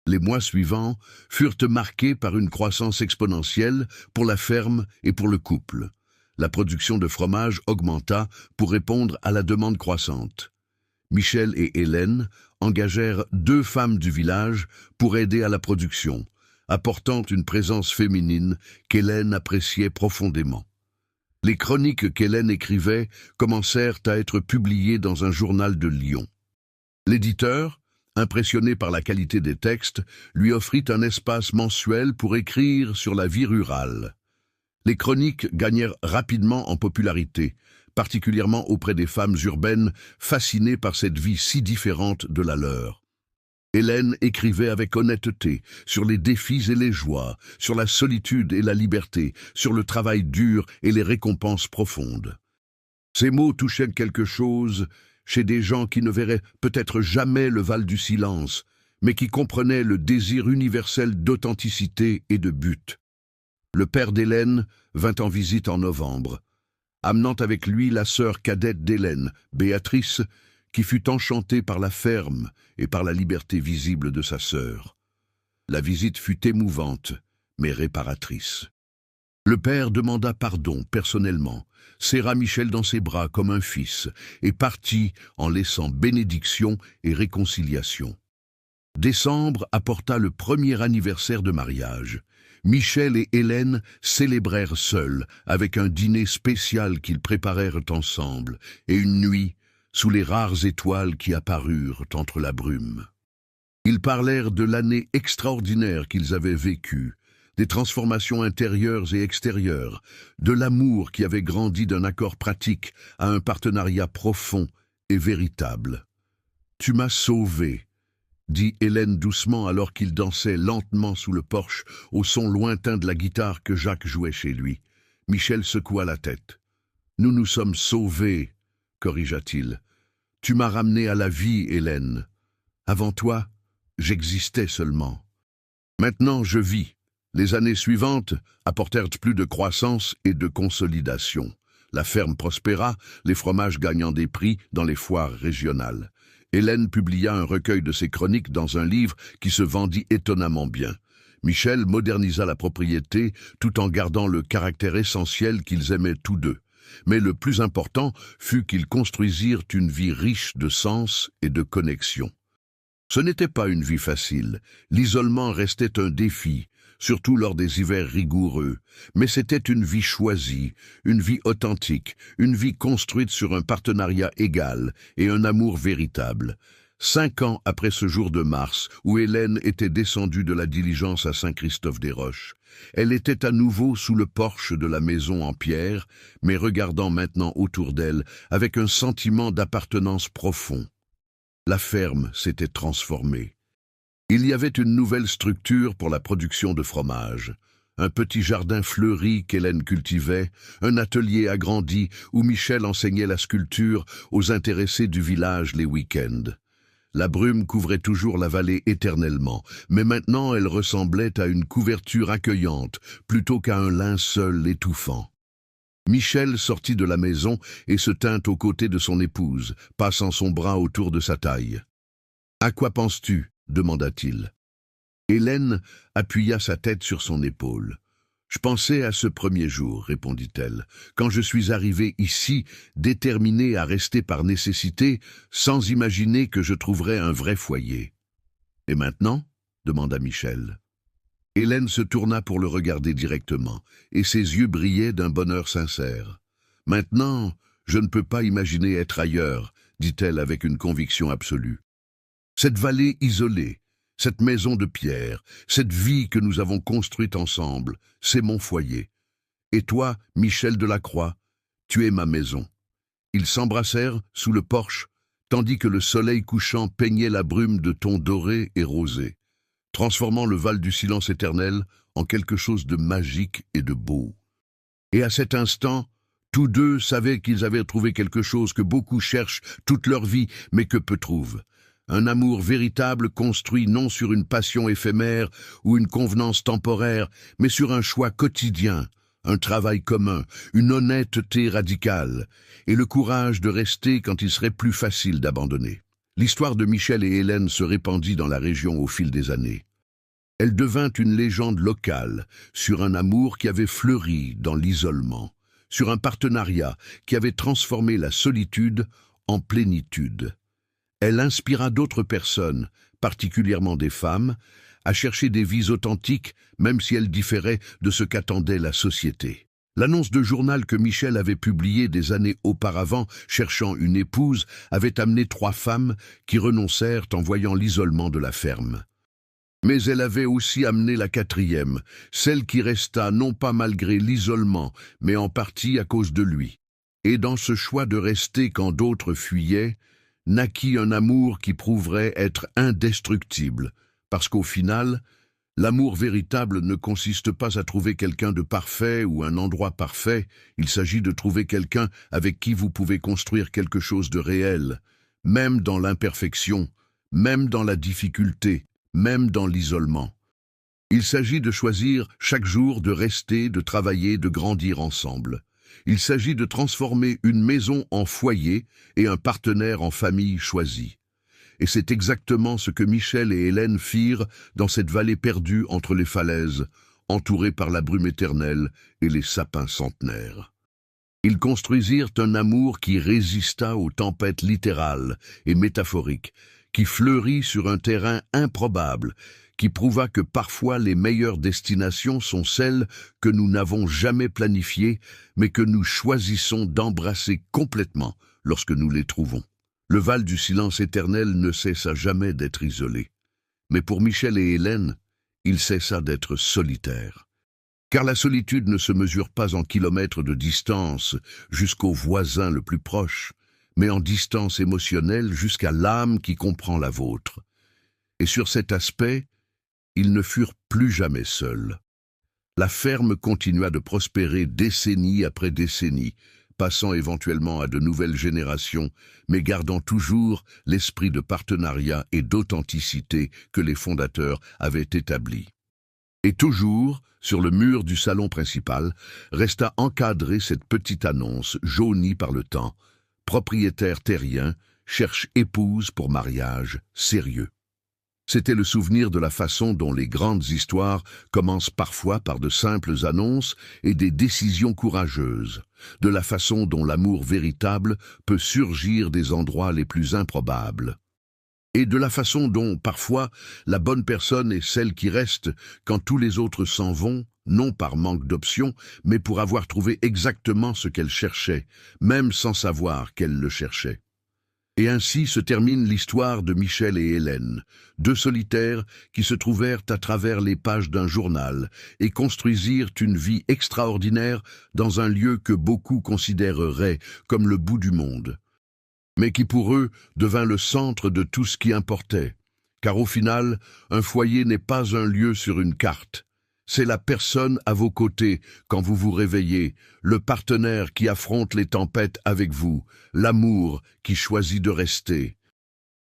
Speaker 1: Les mois suivants furent marqués par une croissance exponentielle pour la ferme et pour le couple. La production de fromage augmenta pour répondre à la demande croissante. Michel et Hélène engagèrent 2 femmes du village pour aider à la production, apportant une présence féminine qu'Hélène appréciait profondément. Les chroniques qu'Hélène écrivait commencèrent à être publiées dans un journal de Lyon. L'éditeur, impressionné par la qualité des textes, lui offrit un espace mensuel pour écrire sur la vie rurale. Les chroniques gagnèrent rapidement en popularité, particulièrement auprès des femmes urbaines fascinées par cette vie si différente de la leur. Hélène écrivait avec honnêteté sur les défis et les joies, sur la solitude et la liberté, sur le travail dur et les récompenses profondes. Ces mots touchaient quelque chose chez des gens qui ne verraient peut-être jamais le Val du Silence, mais qui comprenaient le désir universel d'authenticité et de but. Le père d'Hélène vint en visite en novembre, amenant avec lui la sœur cadette d'Hélène, Béatrice, qui fut enchantée par la ferme et par la liberté visible de sa sœur. La visite fut émouvante, mais réparatrice. Le père demanda pardon personnellement, serra Michel dans ses bras comme un fils, et partit en laissant bénédiction et réconciliation. Décembre apporta le premier anniversaire de mariage. Michel et Hélène célébrèrent seuls, avec un dîner spécial qu'ils préparèrent ensemble, et une nuit sous les rares étoiles qui apparurent entre la brume. Ils parlèrent de l'année extraordinaire qu'ils avaient vécue, des transformations intérieures et extérieures, de l'amour qui avait grandi d'un accord pratique à un partenariat profond et véritable. « Tu m'as sauvé », dit Hélène doucement alors qu'ils dansaient lentement sous le porche au son lointain de la guitare que Jacques jouait chez lui. Michel secoua la tête. « Nous nous sommes sauvés », corrigea-t-il. « Tu m'as ramené à la vie, Hélène. Avant toi, j'existais seulement. Maintenant, je vis. » Les années suivantes apportèrent plus de croissance et de consolidation. La ferme prospéra, les fromages gagnant des prix dans les foires régionales. Hélène publia un recueil de ses chroniques dans un livre qui se vendit étonnamment bien. Michel modernisa la propriété tout en gardant le caractère essentiel qu'ils aimaient tous deux. Mais le plus important fut qu'ils construisirent une vie riche de sens et de connexion. Ce n'était pas une vie facile. L'isolement restait un défi, surtout lors des hivers rigoureux, mais c'était une vie choisie, une vie authentique, une vie construite sur un partenariat égal et un amour véritable. 5 ans après ce jour de mars, où Hélène était descendue de la diligence à Saint-Christophe-des-Roches, elle était à nouveau sous le porche de la maison en pierre, mais regardant maintenant autour d'elle avec un sentiment d'appartenance profond. La ferme s'était transformée. Il y avait une nouvelle structure pour la production de fromage. Un petit jardin fleuri qu'Hélène cultivait, un atelier agrandi où Michel enseignait la sculpture aux intéressés du village les week-ends. La brume couvrait toujours la vallée éternellement, mais maintenant elle ressemblait à une couverture accueillante plutôt qu'à un linceul étouffant. Michel sortit de la maison et se tint aux côtés de son épouse, passant son bras autour de sa taille. « À quoi penses-tu » demanda-t-il. Hélène appuya sa tête sur son épaule. « Je pensais à ce premier jour, répondit-elle, quand je suis arrivée ici, déterminée à rester par nécessité, sans imaginer que je trouverais un vrai foyer. »« Et maintenant » demanda Michel. Hélène se tourna pour le regarder directement, et ses yeux brillaient d'un bonheur sincère. « Maintenant, je ne peux pas imaginer être ailleurs, » dit-elle avec une conviction absolue. Cette vallée isolée, cette maison de pierre, cette vie que nous avons construite ensemble, c'est mon foyer. Et toi, Michel Delacroix, tu es ma maison. » Ils s'embrassèrent sous le porche, tandis que le soleil couchant peignait la brume de tons dorés et rosés, transformant le Val du Silence éternel en quelque chose de magique et de beau. Et à cet instant, tous deux savaient qu'ils avaient trouvé quelque chose que beaucoup cherchent toute leur vie, mais que peu trouvent. Un amour véritable construit non sur une passion éphémère ou une convenance temporaire, mais sur un choix quotidien, un travail commun, une honnêteté radicale, et le courage de rester quand il serait plus facile d'abandonner. L'histoire de Michel et Hélène se répandit dans la région au fil des années. Elle devint une légende locale, sur un amour qui avait fleuri dans l'isolement, sur un partenariat qui avait transformé la solitude en plénitude. Elle inspira d'autres personnes, particulièrement des femmes, à chercher des vies authentiques, même si elles différaient de ce qu'attendait la société. L'annonce de journal que Michel avait publiée des années auparavant, cherchant une épouse, avait amené 3 femmes qui renoncèrent en voyant l'isolement de la ferme. Mais elle avait aussi amené la 4e, celle qui resta non pas malgré l'isolement, mais en partie à cause de lui. Et dans ce choix de rester quand d'autres fuyaient, naquit un amour qui prouverait être indestructible, parce qu'au final, l'amour véritable ne consiste pas à trouver quelqu'un de parfait ou un endroit parfait, il s'agit de trouver quelqu'un avec qui vous pouvez construire quelque chose de réel, même dans l'imperfection, même dans la difficulté, même dans l'isolement. Il s'agit de choisir chaque jour de rester, de travailler, de grandir ensemble. Il s'agit de transformer une maison en foyer et un partenaire en famille choisie. Et c'est exactement ce que Michel et Hélène firent dans cette vallée perdue entre les falaises, entourée par la brume éternelle et les sapins centenaires. Ils construisirent un amour qui résista aux tempêtes littérales et métaphoriques, qui fleurit sur un terrain improbable, qui prouva que parfois les meilleures destinations sont celles que nous n'avons jamais planifiées, mais que nous choisissons d'embrasser complètement lorsque nous les trouvons. Le Val du silence éternel ne cessa jamais d'être isolé. Mais pour Michel et Hélène, il cessa d'être solitaire. Car la solitude ne se mesure pas en kilomètres de distance jusqu'au voisin le plus proche, mais en distance émotionnelle jusqu'à l'âme qui comprend la vôtre. Et sur cet aspect, ils ne furent plus jamais seuls. La ferme continua de prospérer décennie après décennie, passant éventuellement à de nouvelles générations, mais gardant toujours l'esprit de partenariat et d'authenticité que les fondateurs avaient établi. Et toujours, sur le mur du salon principal, resta encadrée cette petite annonce jaunie par le temps. Propriétaire terrien, cherche épouse pour mariage sérieux. C'était le souvenir de la façon dont les grandes histoires commencent parfois par de simples annonces et des décisions courageuses, de la façon dont l'amour véritable peut surgir des endroits les plus improbables, et de la façon dont, parfois, la bonne personne est celle qui reste quand tous les autres s'en vont, non par manque d'options, mais pour avoir trouvé exactement ce qu'elle cherchait, même sans savoir qu'elle le cherchait. Et ainsi se termine l'histoire de Michel et Hélène, 2 solitaires qui se trouvèrent à travers les pages d'un journal et construisirent une vie extraordinaire dans un lieu que beaucoup considéreraient comme le bout du monde, mais qui pour eux devint le centre de tout ce qui importait, car au final, un foyer n'est pas un lieu sur une carte. C'est la personne à vos côtés quand vous vous réveillez, le partenaire qui affronte les tempêtes avec vous, l'amour qui choisit de rester.